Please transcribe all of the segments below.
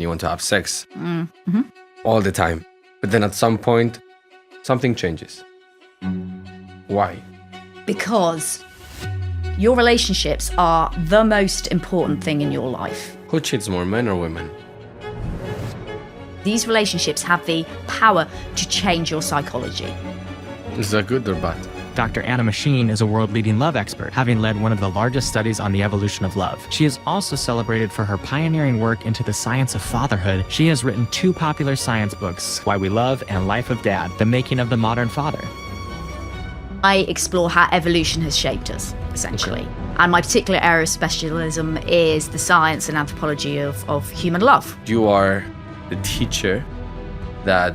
You want to have sex all the time. But then at some point, something changes. Why? Because your relationships are the most important thing in your life. Who cheats more, men or women? These relationships have the power to change your psychology. Is that good or bad? Dr. Anna Machin is a world-leading love expert, having led one of the largest studies on the evolution of love. She is also celebrated for her pioneering work into the science of fatherhood. She has written 2 popular science books, Why We Love and Life of Dad, The Making of the Modern Father. I explore how evolution has shaped us, essentially. Okay. And my particular area of specialism is the science and anthropology of human love. You are the teacher that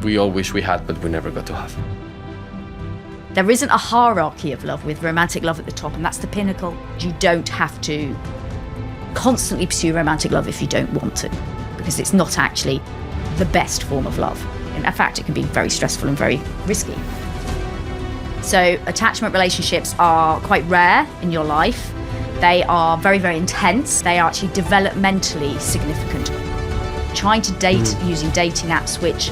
we all wish we had, but we never got to have. There isn't a hierarchy of love with romantic love at the top, and that's the pinnacle. You don't have to constantly pursue romantic love if you don't want to, because it's not actually the best form of love. In fact, it can be very stressful and very risky. So attachment relationships are quite rare in your life. They are very, very intense. They are actually developmentally significant. Trying to date using dating apps, which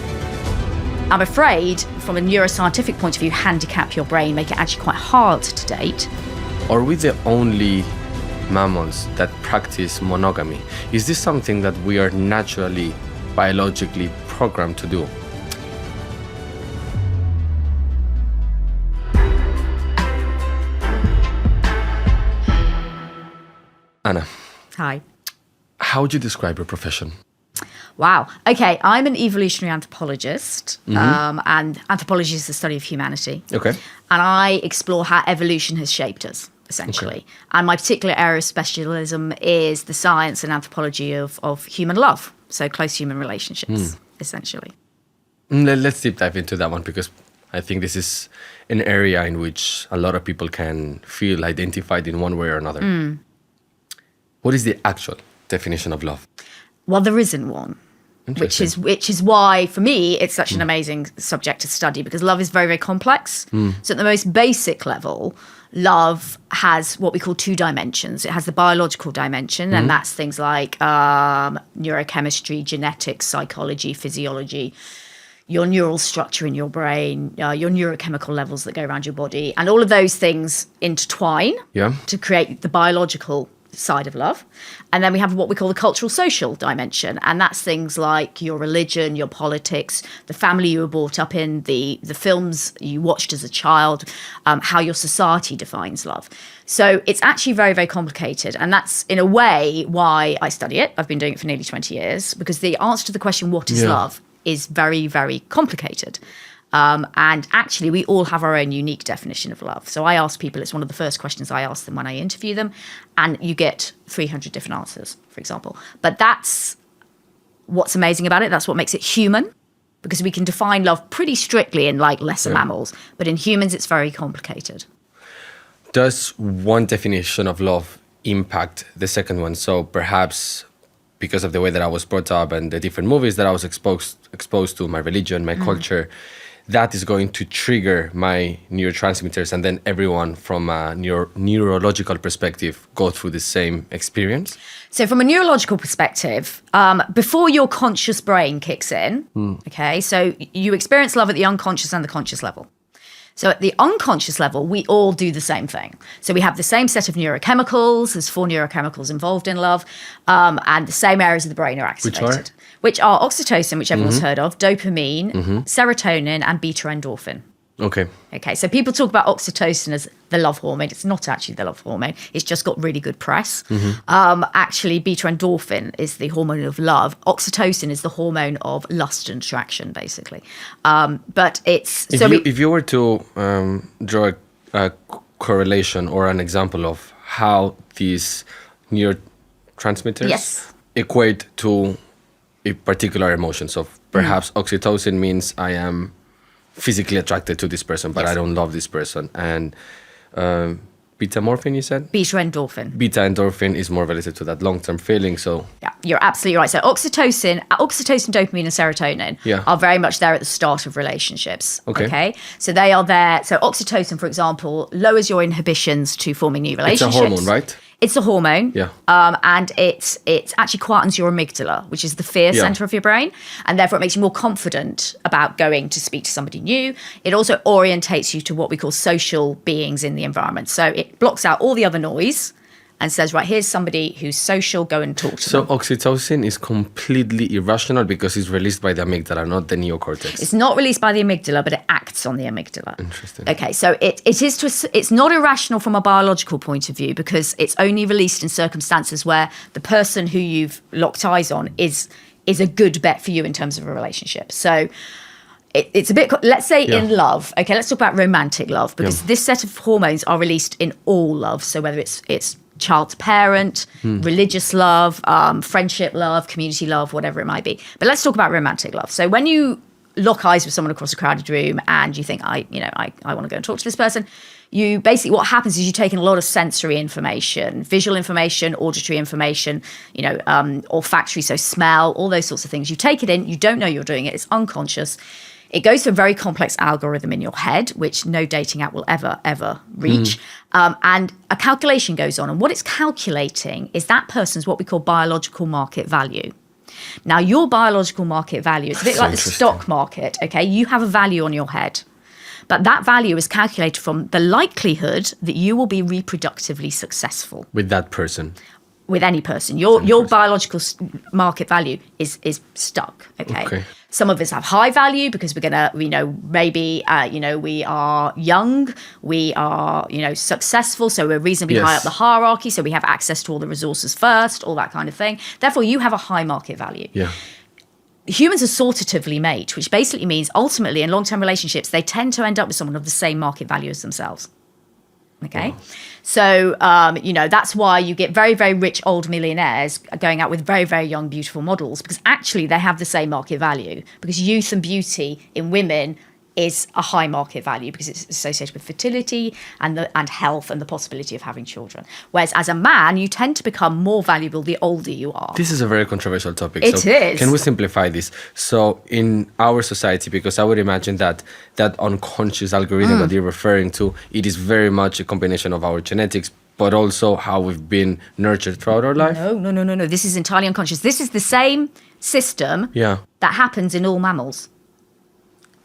I'm afraid, from a neuroscientific point of view, handicap your brain, make it actually quite hard to date. Are we the only mammals that practice monogamy? Is this something that we are naturally, biologically programmed to do? Anna. Hi. How would you describe your profession? Wow. Okay, I'm an evolutionary anthropologist, and anthropology is the study of humanity. Okay. And I explore how evolution has shaped us, essentially. Okay. And my particular area of specialism is the science and anthropology of human love, so close human relationships, essentially. Let's deep dive into that one, because I think this is an area in which a lot of people can feel identified in one way or another. What is the actual definition of love? Well, there isn't one, which is why, for me, it's such an amazing subject to study, because love is very, very complex. So at the most basic level, love has what we call 2 dimensions. It has the biological dimension, and that's things like neurochemistry, genetics, psychology, physiology, your neural structure in your brain, your neurochemical levels that go around your body. And all of those things intertwine to create the biological side of love. And then we have what we call the cultural social dimension, and that's things like your religion, your politics, the family you were brought up in, the films you watched as a child, how your society defines love. So it's actually very, very complicated, and that's in a way why I study it. I've been doing it for nearly 20 years, because the answer to the question, what is love, is very, very complicated. And actually, we all have our own unique definition of love. So I ask people, it's one of the first questions I ask them when I interview them, and you get 300 different answers, for example. But that's what's amazing about it. That's what makes it human, because we can define love pretty strictly in like lesser mammals. But in humans, it's very complicated. Does one definition of love impact the second one? So perhaps because of the way that I was brought up and the different movies that I was exposed to, my religion, my culture, that is going to trigger my neurotransmitters, and then everyone from a neurological perspective go through the same experience? So from a neurological perspective, before your conscious brain kicks in, okay, so you experience love at the unconscious and the conscious level. So at the unconscious level, we all do the same thing. So we have the same set of neurochemicals. There's 4 neurochemicals involved in love, and the same areas of the brain are activated. Which are oxytocin, which everyone's heard of, dopamine, serotonin, and beta-endorphin. Okay, so people talk about oxytocin as the love hormone. It's not actually the love hormone. It's just got really good press. Actually, beta-endorphin is the hormone of love. Oxytocin is the hormone of lust and attraction, basically. But it's... If you were to draw a correlation or an example of how these neurotransmitters equate to a particular emotion. So perhaps oxytocin means I am physically attracted to this person, but I don't love this person. And beta-endorphin, you said? Beta-endorphin. Beta-endorphin is more related to that long-term feeling, so... Yeah, you're absolutely right. So oxytocin, dopamine, and serotonin are very much there at the start of relationships. Okay? So they are there. So oxytocin, for example, lowers your inhibitions to forming new relationships. It's a hormone, right? It's a hormone, Yeah. and it actually quietens your amygdala, which is the fear center of your brain, and therefore it makes you more confident about going to speak to somebody new. It also orientates you to what we call social beings in the environment. So it blocks out all the other noise and says, right, here's somebody who's social, go and talk to them. So oxytocin is completely irrational because it's released by the amygdala, not the neocortex. It's not released by the amygdala, but it acts on the amygdala. Interesting. Okay, so it's not irrational from a biological point of view because it's only released in circumstances where the person who you've locked eyes on is a good bet for you in terms of a relationship. So it's a bit, let's say in love, okay, let's talk about romantic love because this set of hormones are released in all love. So whether it's child to parent, religious love, friendship love, community love, whatever it might be. But let's talk about romantic love. So when you lock eyes with someone across a crowded room and you think, I want to go and talk to this person, you basically, what happens is you take in a lot of sensory information, visual information, auditory information, olfactory, so smell, all those sorts of things. You take it in, you don't know you're doing it, it's unconscious. It goes to a very complex algorithm in your head, which no dating app will ever reach. And a calculation goes on. And what it's calculating is that person's what we call biological market value. Now, your biological market value is a bit like the stock market, okay? You have a value on your head. But that value is calculated from the likelihood that you will be reproductively successful. With that person. With any person. Your biological market value is stuck, okay? Some of us have high value because we're going to, maybe, we are young, we are, successful, so we're reasonably high up the hierarchy, so we have access to all the resources first, all that kind of thing. Therefore, you have a high market value. Yeah. Humans are sortatively made, which basically means ultimately in long-term relationships, they tend to end up with someone of the same market value as themselves. Okay. Wow. So, that's why you get very, very rich old millionaires going out with very, very young, beautiful models, because actually they have the same market value, because youth and beauty in women is a high market value because it's associated with fertility and health and the possibility of having children. Whereas as a man, you tend to become more valuable the older you are. This is a very controversial topic. It is. Can we simplify this? So in our society, because I would imagine that unconscious algorithm that you're referring to, it is very much a combination of our genetics, but also how we've been nurtured throughout our life? No. This is entirely unconscious. This is the same system that happens in all mammals.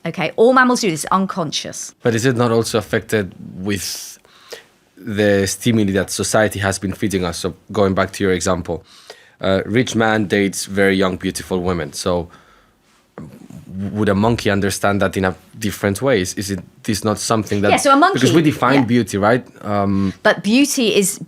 Okay, all mammals do this, unconscious. But is it not also affected with the stimuli that society has been feeding us? So going back to your example, rich man dates very young, beautiful women. So would a monkey understand that in a different ways? Is this not something that... Yeah, so a monkey... Because we define beauty, right? But beauty is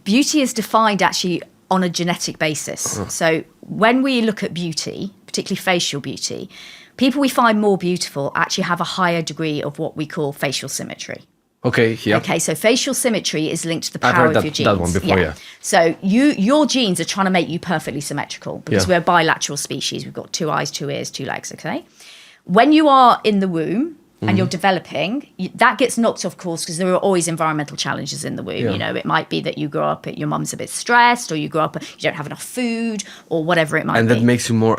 defined actually on a genetic basis. So when we look at beauty, particularly facial beauty, people we find more beautiful actually have a higher degree of what we call facial symmetry. Okay, yeah. Okay, so facial symmetry is linked to the power of your genes. I've heard that one before, yeah. So your genes are trying to make you perfectly symmetrical because we're a bilateral species. We've got 2 eyes, 2 ears, 2 legs, okay? When you are in the womb and you're developing, that gets knocked off course because there are always environmental challenges in the womb. Yeah. You know, it might be that you grow up, your mum's a bit stressed, or you grow up, you don't have enough food, or whatever it might be. And that makes you more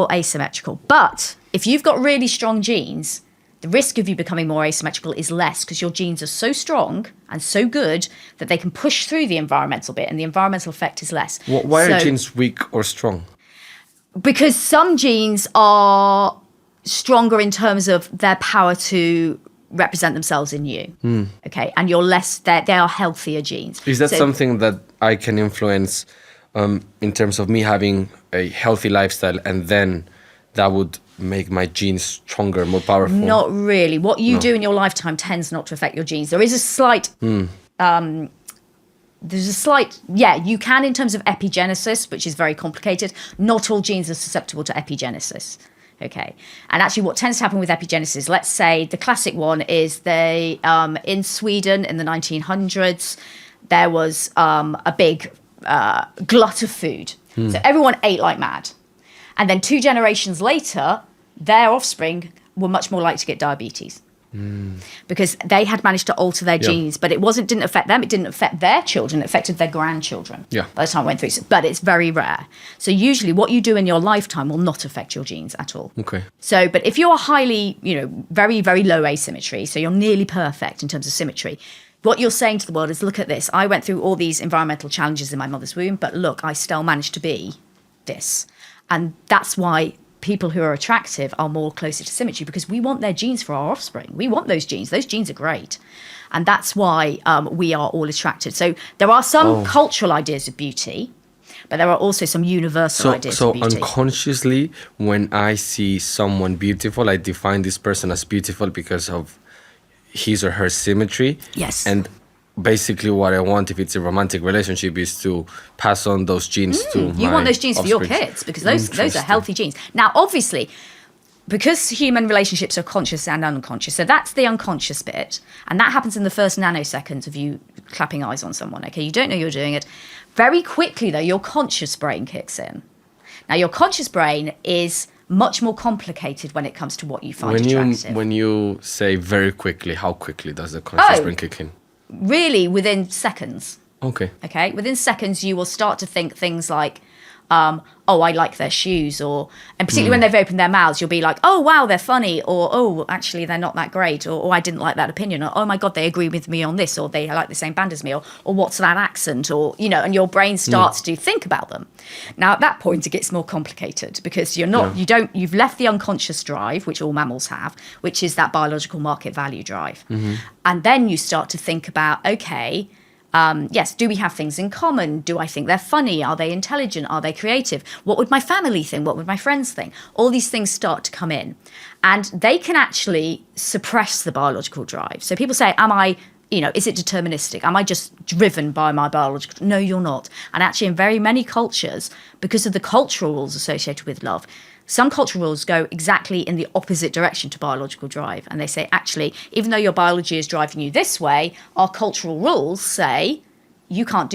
asymmetrical. But if you've got really strong genes, the risk of you becoming more asymmetrical is less because your genes are so strong and so good that they can push through the environmental bit and the environmental effect is less. Why are genes weak or strong? Because some genes are stronger in terms of their power to represent themselves in you. Okay, and you're less, they are healthier genes. Is that something that I can influence in terms of me having a healthy lifestyle and then that would make my genes stronger, more powerful? Not really. What you do in your lifetime tends not to affect your genes. There is a slight... you can in terms of epigenesis, which is very complicated. Not all genes are susceptible to epigenesis. Okay. And actually what tends to happen with epigenesis, let's say the classic one is in Sweden in the 1900s, there was a big glut of food. So everyone ate like mad. And then 2 generations later, their offspring were much more likely to get diabetes. Because they had managed to alter their genes, but it didn't affect them, it didn't affect their children, it affected their grandchildren by the time it went through. But it's very rare. So usually what you do in your lifetime will not affect your genes at all. Okay. So, but if you're highly, very, very low asymmetry, so you're nearly perfect in terms of symmetry, what you're saying to the world is, look at this. I went through all these environmental challenges in my mother's womb, but look, I still managed to be this. And that's why people who are attractive are more closer to symmetry, because we want their genes for our offspring. We want those genes. Those genes are great. And that's why we are all attracted. So there are some cultural ideas of beauty, but there are also some universal ideas of beauty. So unconsciously, when I see someone beautiful, I define this person as beautiful because of his or her symmetry. Yes. And basically what I want, if it's a romantic relationship, is to pass on those genes to my You want those genes for your offspring. kids, because those are healthy genes. Now, obviously, because human relationships are conscious and unconscious, so that's the unconscious bit, and that happens in the first nanoseconds of you clapping eyes on someone, okay? You don't know you're doing it. Very quickly, though, your conscious brain kicks in. Now, your conscious brain is much more complicated when it comes to what you find attractive. When you say very quickly, how quickly does the conscious brain kick in? Really, within seconds. Okay. Within seconds, you will start to think things like, oh, I like their shoes, and particularly when they've opened their mouths, you'll be like, oh, wow, they're funny, or oh, actually, they're not that great, or oh, I didn't like that opinion, or oh my God, they agree with me on this, or they like the same band as me, or what's that accent, or, and your brain starts to think about them. Now, at that point, it gets more complicated because you've left the unconscious drive, which all mammals have, which is that biological market value drive. And then you start to think about, okay, yes, do we have things in common? Do I think they're funny? Are they intelligent? Are they creative? What would my family think? What would my friends think? All these things start to come in. And they can actually suppress the biological drive. So people say, is it deterministic? Am I just driven by my biological? No, you're not. And actually, in very many cultures, because of the cultural rules associated with love, some cultural rules go exactly in the opposite direction to biological drive. And they say, actually, even though your biology is driving you this way, our cultural rules say you can't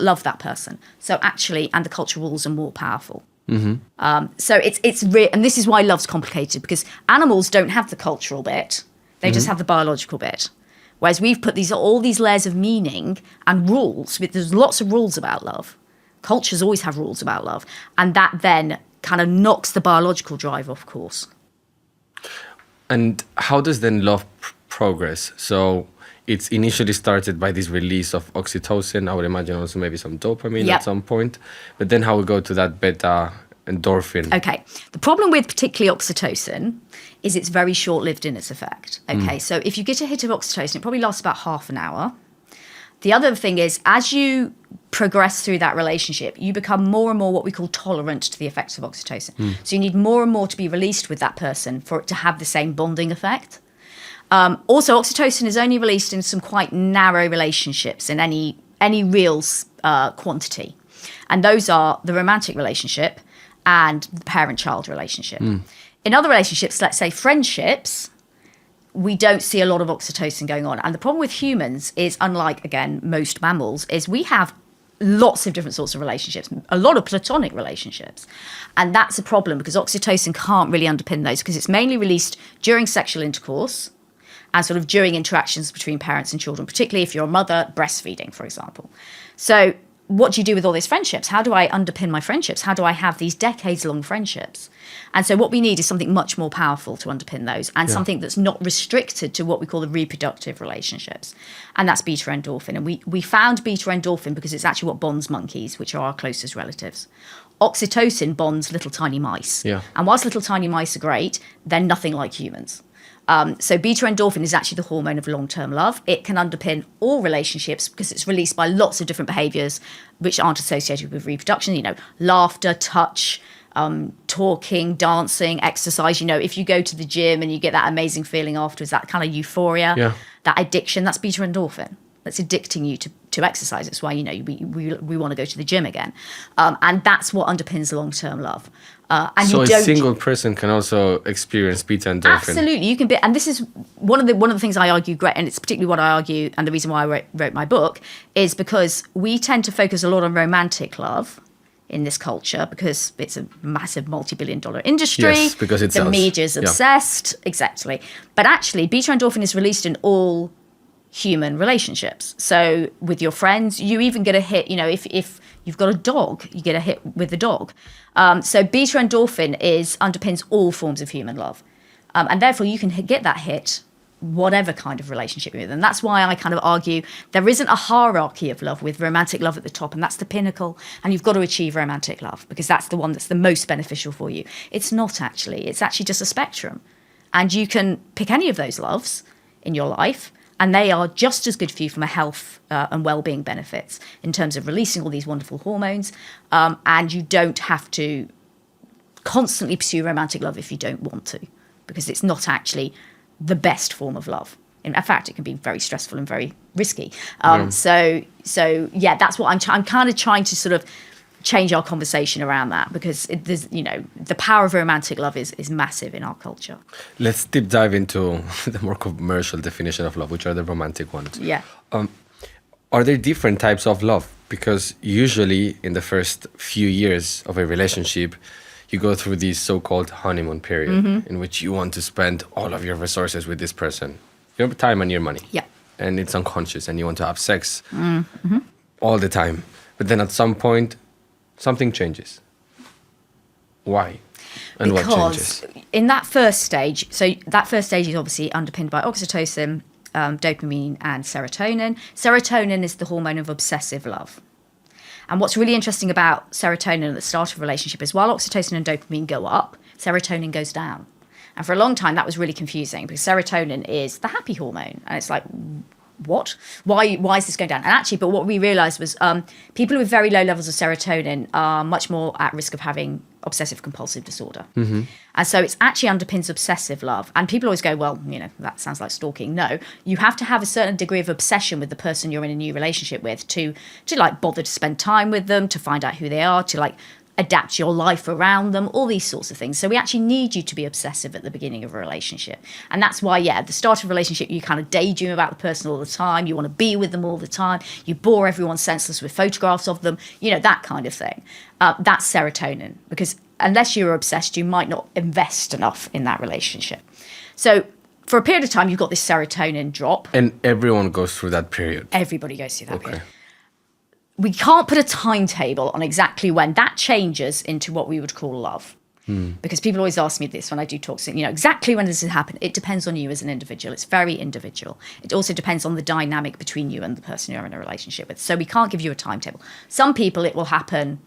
love that person. So actually, and the cultural rules are more powerful. So and this is why love's complicated, because animals don't have the cultural bit. They just have the biological bit. Whereas we've put all these layers of meaning and rules. There's lots of rules about love. Cultures always have rules about love. And that then kind of knocks the biological drive off course. And how does then love progress? So it's initially started by this release of oxytocin. I would imagine also maybe some dopamine at some point. But then how we go to that beta-endorphin? Okay. The problem with particularly oxytocin is it's very short-lived in its effect. Okay. So if you get a hit of oxytocin, it probably lasts about half an hour. The other thing is, as you progress through that relationship, you become more and more what we call tolerant to the effects of oxytocin. So you need more and more to be released with that person for it to have the same bonding effect. Also, oxytocin is only released in some quite narrow relationships in any real quantity. And those are the romantic relationship and the parent-child relationship. In other relationships, let's say friendships, we don't see a lot of oxytocin going on. And the problem with humans is, unlike, again, most mammals, is we have lots of different sorts of relationships, a lot of platonic relationships. And that's a problem because oxytocin can't really underpin those because it's mainly released during sexual intercourse and sort of during interactions between parents and children, particularly if you're a mother breastfeeding, for example. So what do you do with all these friendships? How do I underpin my friendships? How do I have these decades-long friendships? And so what we need is something much more powerful to underpin those and something that's not restricted to what we call the reproductive relationships. And that's beta-endorphin. And we found beta-endorphin because it's actually what bonds monkeys, which are our closest relatives. Oxytocin bonds little tiny mice. Yeah. And whilst little tiny mice are great, they're nothing like humans. So beta-endorphin is actually the hormone of long-term love. It can underpin all relationships because it's released by lots of different behaviors which aren't associated with reproduction, laughter, touch, talking, dancing, exercise. If you go to the gym and you get that amazing feeling afterwards, that kind of euphoria, that addiction, that's beta-endorphin. That's addicting you to exercise. It's why, we want to go to the gym again. And that's what underpins long-term love. And so a single person can also experience beta-endorphin. Absolutely, you can be, and this is one of the things I argue, and it's particularly what I argue, and the reason why I wrote my book is because we tend to focus a lot on romantic love in this culture because it's a massive multi-billion-dollar industry. Yes, because it sells. The media's obsessed, exactly. But actually, beta-endorphin is released in all human relationships. So with your friends, you even get a hit. If you've got a dog, you get a hit with the dog. So beta-endorphin underpins all forms of human love. And therefore, you can get that hit whatever kind of relationship you're in. And that's why I kind of argue there isn't a hierarchy of love with romantic love at the top, and that's the pinnacle, and you've got to achieve romantic love because that's the one that's the most beneficial for you. It's not actually. It's actually just a spectrum. And you can pick any of those loves in your life, and they are just as good for you from a health and well-being benefits in terms of releasing all these wonderful hormones. And you don't have to constantly pursue romantic love if you don't want to, because it's not actually the best form of love. In fact, it can be very stressful and very risky. So that's what I'm kind of trying to sort of change our conversation around that, because there's, the power of romantic love is massive in our culture. Let's deep dive into the more commercial definition of love, which are the romantic ones. Yeah. Are there different types of love? Because usually in the first few years of a relationship, you go through this so-called honeymoon period in which you want to spend all of your resources with this person, your time and your money. Yeah. And it's unconscious, and you want to have sex all the time. But then at some point, something changes. Why? And what changes? Because in that first stage, so that first stage is obviously underpinned by oxytocin, dopamine, and serotonin. Serotonin is the hormone of obsessive love. And what's really interesting about serotonin at the start of a relationship is while oxytocin and dopamine go up, serotonin goes down. And for a long time, that was really confusing because serotonin is the happy hormone. And it's like, what? Why is this going down? And actually, but what we realized was people with very low levels of serotonin are much more at risk of having obsessive compulsive disorder. And so it's actually underpins obsessive love. And people always go, well, that sounds like stalking. No, you have to have a certain degree of obsession with the person you're in a new relationship with to like bother to spend time with them, to find out who they are, to like adapt your life around them, all these sorts of things. So we actually need you to be obsessive at the beginning of a relationship. And that's why, at the start of a relationship, you kind of daydream about the person all the time. You want to be with them all the time. You bore everyone senseless with photographs of them, that kind of thing. That's serotonin, because unless you're obsessed, you might not invest enough in that relationship. So for a period of time, you've got this serotonin drop. And everyone goes through that period. Everybody goes through that period. We can't put a timetable on exactly when that changes into what we would call love. Because people always ask me this when I do talks, exactly when does this happen? It depends on you as an individual. It's very individual. It also depends on the dynamic between you and the person you're in a relationship with. So we can't give you a timetable. Some people, it will happen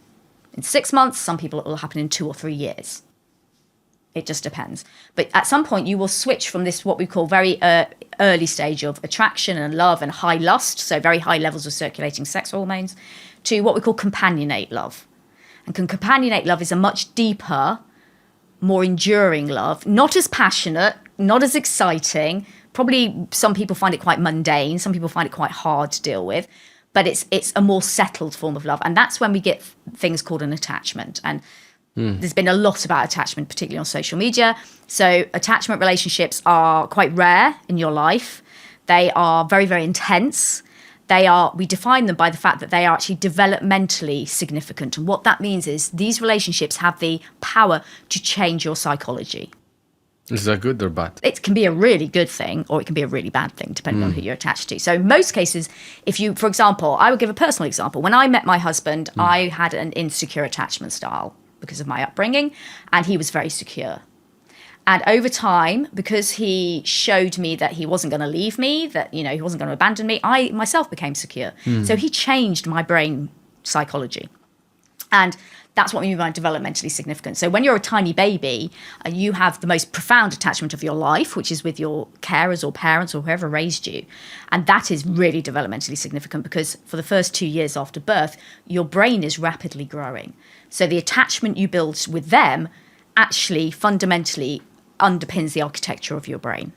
in 6 months. Some people, it will happen in 2 or 3 years. It just depends. But at some point, you will switch from this, what we call very early stage of attraction and love and high lust, so very high levels of circulating sex hormones, to what we call companionate love. And companionate love is a much deeper, more enduring love, not as passionate, not as exciting. Probably some people find it quite mundane. Some people find it quite hard to deal with. But it's a more settled form of love. And that's when we get things called an attachment. And there's been a lot about attachment, particularly on social media. So attachment relationships are quite rare in your life. They are very, very intense. We define them by the fact that they are actually developmentally significant. And what that means is these relationships have the power to change your psychology. Is that good or bad? It can be a really good thing or it can be a really bad thing, depending on who you're attached to. So in most cases, if you, for example, I would give a personal example. When I met my husband, I had an insecure attachment style because of my upbringing, and he was very secure. And over time, because he showed me that he wasn't going to leave me, that, he wasn't going to abandon me, I myself became secure. So he changed my brain psychology. And that's what we mean by developmentally significant. So when you're a tiny baby, you have the most profound attachment of your life, which is with your carers or parents or whoever raised you. And that is really developmentally significant because for the first 2 years after birth, your brain is rapidly growing. So the attachment you build with them actually fundamentally underpins the architecture of your brain.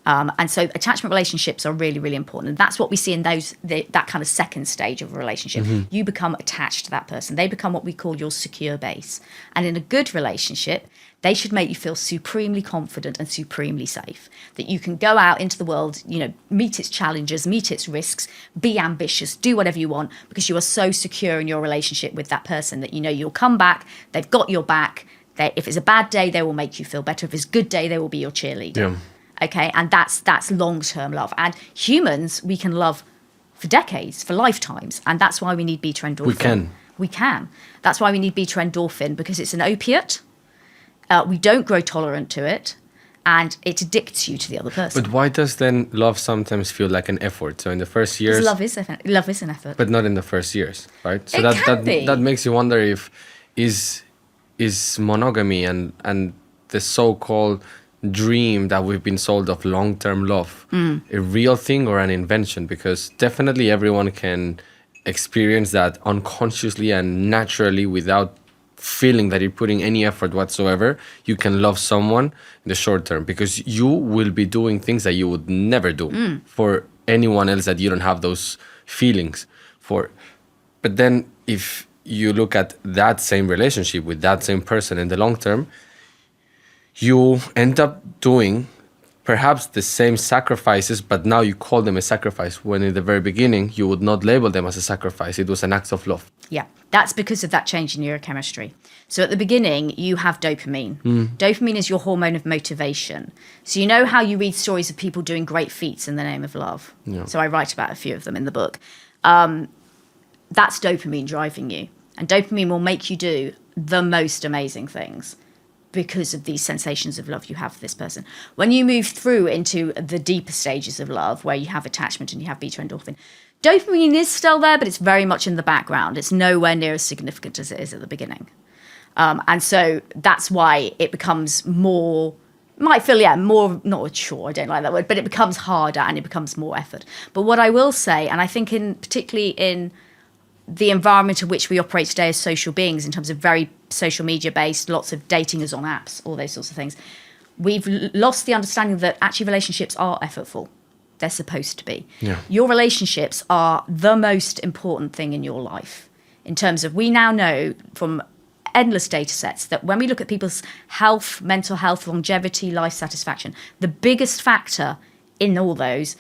And so attachment relationships are really, really important. And that's what we see in that kind of second stage of a relationship. You become attached to that person. They become what we call your secure base. And in a good relationship, they should make you feel supremely confident and supremely safe. That you can go out into the world, meet its challenges, meet its risks, be ambitious, do whatever you want, because you are so secure in your relationship with that person that you'll come back, they've got your back. If it's a bad day, they will make you feel better. If it's a good day, they will be your cheerleader. Yeah. Okay, and that's long-term love. And humans, we can love for decades, for lifetimes, and that's why we need beta-endorphin. We can. That's why we need beta-endorphin, because it's an opiate. We don't grow tolerant to it. and it addicts you to the other person. But why does then love sometimes feel like an effort? So in the first years, Because love is an effort. but not in the first years, right? So It can be. that makes you wonder if is monogamy and the so-called dream that we've been sold of long-term love a real thing or an invention? Because definitely everyone can experience that unconsciously and naturally without feeling that you're putting any effort whatsoever. You can love someone in the short term because you will be doing things that you would never do for anyone else that you don't have those feelings for. But then if you look at that same relationship with that same person in the long term, you end up doing perhaps the same sacrifices, but now you call them a sacrifice when in the very beginning you would not label them as a sacrifice. It was an act of love. Yeah, that's because of that change in neurochemistry. So at the beginning, you have dopamine. Dopamine is your hormone of motivation. So you know how you read stories of people doing great feats in the name of love? Yeah. So I write about a few of them in the book. That's dopamine driving you. And dopamine will make you do the most amazing things because of these sensations of love you have for this person. When you move through into the deeper stages of love, where you have attachment and you have beta-endorphin, dopamine is still there, but it's very much in the background. It's nowhere near as significant as it is at the beginning. And so that's why it becomes more, might feel, more, not a chore, I don't like that word, but it becomes harder and it becomes more effort. But what I will say, and I think particularly in the environment in which we operate today as social beings, in terms of very social media based, lots of dating is on apps, all those sorts of things, we've lost the understanding that actually relationships are effortful. They're supposed to be. Yeah. Your relationships are the most important thing in your life. In terms of, we now know from endless data sets that when we look at people's health, mental health, longevity, life satisfaction, the biggest factor in all those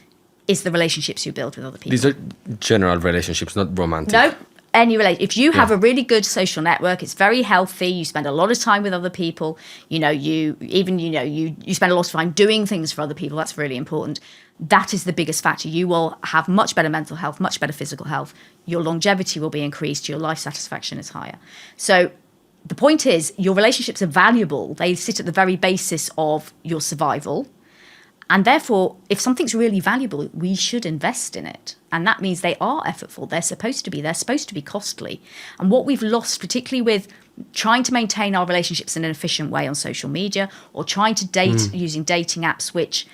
is the relationships you build with other people. These are general relationships, not romantic. No, any relation. If you have a really good social network, it's very healthy. You spend a lot of time with other people. You spend a lot of time doing things for other people. That's really important. That is the biggest factor. You will have much better mental health, much better physical health. Your longevity will be increased. Your life satisfaction is higher. So the point is, your relationships are valuable. They sit at the very basis of your survival. And therefore, if something's really valuable, we should invest in it. And that means they are effortful. They're supposed to be costly. And what we've lost, particularly with trying to maintain our relationships in an efficient way on social media, or trying to date using dating apps, which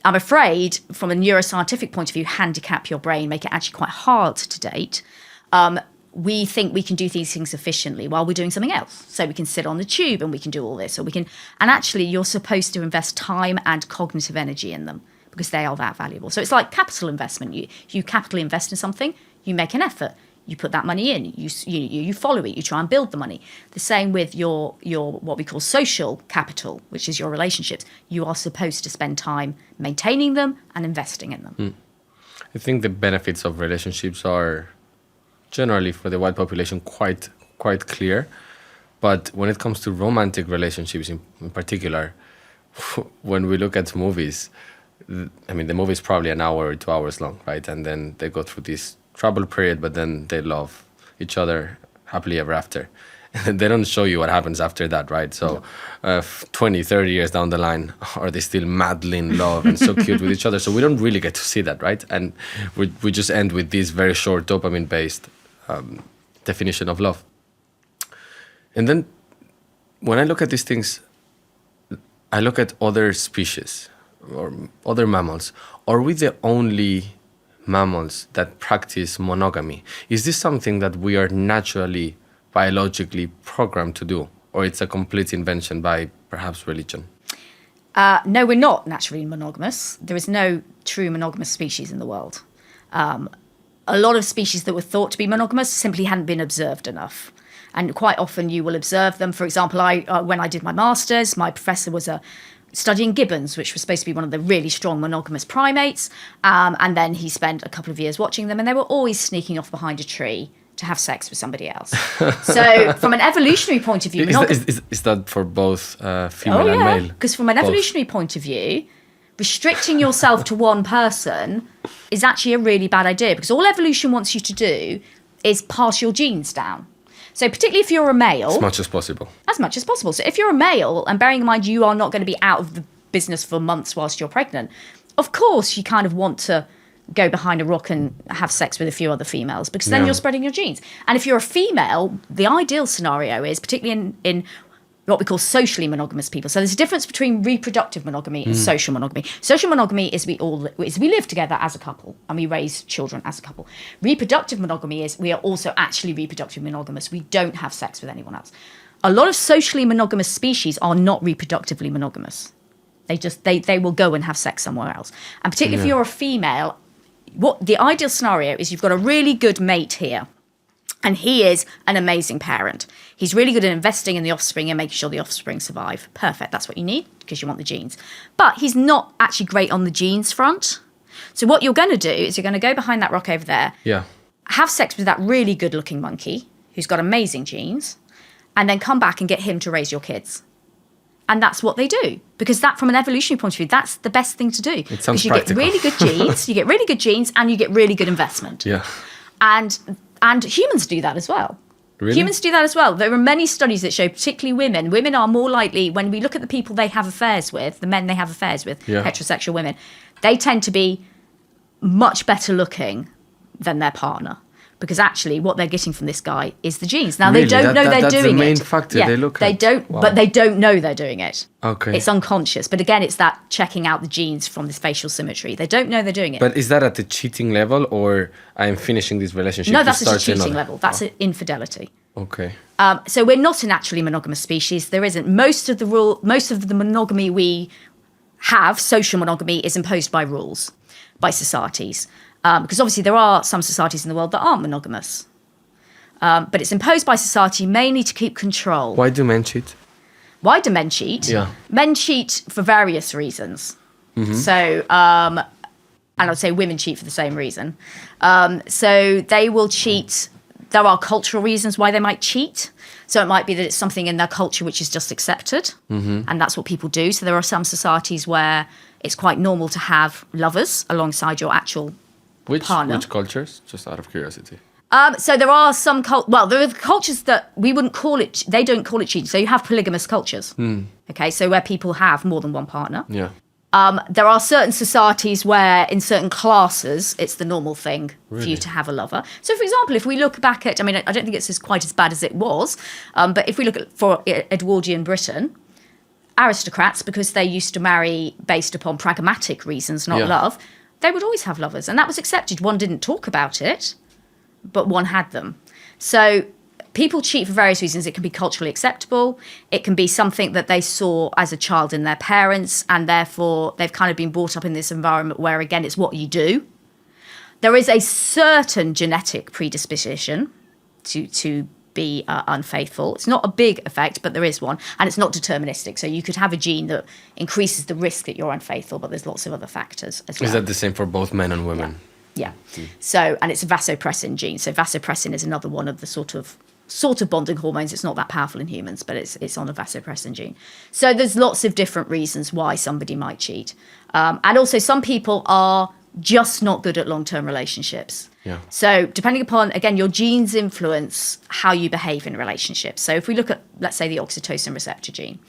I'm afraid, from a neuroscientific point of view, handicap your brain, make it actually quite hard to date. We think we can do these things efficiently while we're doing something else. So we can sit on the tube and we can do all this, and actually you're supposed to invest time and cognitive energy in them because they are that valuable. So it's like capital investment. You capital invest in something, you make an effort, you put that money in, you follow it, you try and build the money. The same with your what we call social capital, which is your relationships. You are supposed to spend time maintaining them and investing in them. I think the benefits of relationships are generally for the white population quite clear, but when it comes to romantic relationships in particular, when we look at movies, I mean, the movie is probably an hour or 2 hours long, right? And then they go through this trouble period, but then they love each other happily ever after. And they don't show you what happens after that, right? So 20, 30 years down the line, are they still madly in love and so cute with each other? So we don't really get to see that, right? And we just end with this very short dopamine-based definition of love. And then when I look at these things, I look at other species or other mammals. Are we the only mammals that practice monogamy? Is this something that we are naturally, biologically programmed to do? Or it's a complete invention by perhaps religion? No, we're not naturally monogamous. There is no true monogamous species in the world. A lot of species that were thought to be monogamous simply hadn't been observed enough. And quite often you will observe them. For example, when I did my master's, my professor was studying gibbons, which was supposed to be one of the really strong monogamous primates. And then he spent a couple of years watching them, and they were always sneaking off behind a tree to have sex with somebody else. So from an evolutionary point of view... Is that for both female and male? Because from an evolutionary point of view, restricting yourself to one person is actually a really bad idea, because all evolution wants you to do is pass your genes down. So particularly if you're a male. As much as possible. As much as possible. So if you're a male, and bearing in mind you are not going to be out of the business for months whilst you're pregnant, of course you kind of want to go behind a rock and have sex with a few other females, because then you're spreading your genes. And if you're a female, the ideal scenario is, particularly in what we call socially monogamous people. So there's a difference between reproductive monogamy and social monogamy. Social monogamy is we live together as a couple and we raise children as a couple. Reproductive monogamy is we are also actually reproductively monogamous. We don't have sex with anyone else. A lot of socially monogamous species are not reproductively monogamous. They will go and have sex somewhere else. And particularly if you're a female, what the ideal scenario is, you've got a really good mate here, and he is an amazing parent. He's really good at investing in the offspring and making sure the offspring survive. Perfect. That's what you need, because you want the genes. But he's not actually great on the genes front. So what you're going to do is you're going to go behind that rock over there, have sex with that really good looking monkey who's got amazing genes, and then come back and get him to raise your kids. And that's what they do, because that, from an evolutionary point of view, that's the best thing to do. It sounds because you practical. get really good genes, you get really good genes, and you get really good investment. Yeah. And humans do that as well. Really? Humans do that as well. There are many studies that show, particularly women are more likely, when we look at the people they have affairs with, the men they have affairs with, heterosexual women, they tend to be much better looking than their partner. Because actually what they're getting from this guy is the genes. Now, Really? they don't know they're doing it. That's the main factor they look they at? don't, Wow. but they don't know they're doing it. Okay. It's unconscious. But again, it's that checking out the genes from this facial symmetry. They don't know they're doing it. But is that at the cheating level, or I'm finishing this relationship? No, to that's at a start cheating another? level. That's an infidelity. Okay. So we're not a naturally monogamous species. There isn't. Most of the monogamy we have, social monogamy, is imposed by rules, by societies. Because obviously there are some societies in the world that aren't monogamous. But it's imposed by society mainly to keep control. Why do men cheat? Why do men cheat? Yeah. Men cheat for various reasons. So, and I would say women cheat for the same reason. So they will cheat. There are cultural reasons why they might cheat. So it might be that it's something in their culture which is just accepted. And that's what people do. So there are some societies where it's quite normal to have lovers alongside your actual partner. Which cultures? Just out of curiosity. So there are some there are cultures that we wouldn't call it. They don't call it cheating. So you have polygamous cultures. Okay, so where people have more than one partner. Yeah. There are certain societies where, in certain classes, it's the normal thing for you to have a lover. So, for example, if we look back at, I mean, I don't think it's quite as bad as it was, but if we look at for Edwardian Britain, aristocrats, because they used to marry based upon pragmatic reasons, not love, they would always have lovers, and that was accepted. One didn't talk about it, but one had them. So people cheat for various reasons. It can be culturally acceptable. It can be something that they saw as a child in their parents, and therefore they've kind of been brought up in this environment where, again, it's what you do. There is a certain genetic predisposition to be unfaithful. It's not a big effect, but there is one, and it's not deterministic. So you could have a gene that increases the risk that you're unfaithful, but there's lots of other factors as well. Is that the same for both men and women? Yeah. So, and it's a vasopressin gene. So vasopressin is another one of the sort of bonding hormones. It's not that powerful in humans, but it's on a vasopressin gene. So there's lots of different reasons why somebody might cheat. And also some people are just not good at long-term relationships. Yeah. So depending upon, again, your genes influence how you behave in relationships. So if we look at, let's say, the oxytocin receptor gene,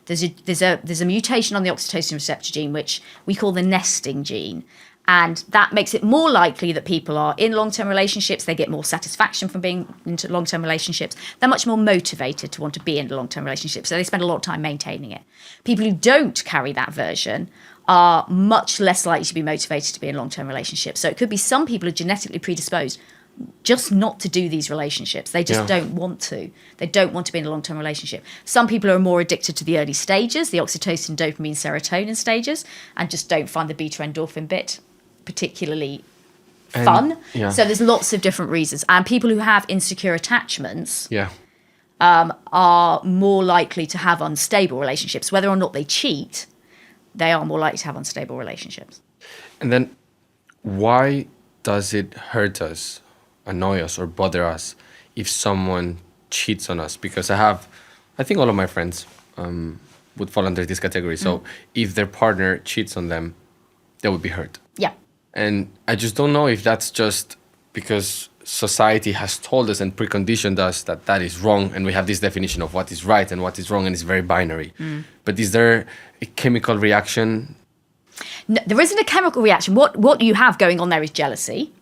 there's a mutation on the oxytocin receptor gene, which we call the nesting gene. And that makes it more likely that people are in long-term relationships. They get more satisfaction from being into long-term relationships. They're much more motivated to want to be in a long-term relationship. So they spend a lot of time maintaining it. People who don't carry that version are much less likely to be motivated to be in long-term relationships. So it could be some people are genetically predisposed just not to do these relationships. They just don't want to. They don't want to be in a long-term relationship. Some people are more addicted to the early stages, the oxytocin, dopamine, serotonin stages, and just don't find the beta-endorphin bit particularly fun. So there's lots of different reasons. And people who have insecure attachments are more likely to have unstable relationships. Whether or not they cheat, they are more likely to have unstable relationships. And then why does it hurt us, annoy us, or bother us if someone cheats on us? Because I think all of my friends would fall under this category. So if their partner cheats on them, they would be hurt. Yeah. And I just don't know if that's just because society has told us and preconditioned us that that is wrong, and we have this definition of what is right and what is wrong, and it's very binary. But is there a chemical reaction? No, there isn't a chemical reaction. What you have going on there is jealousy.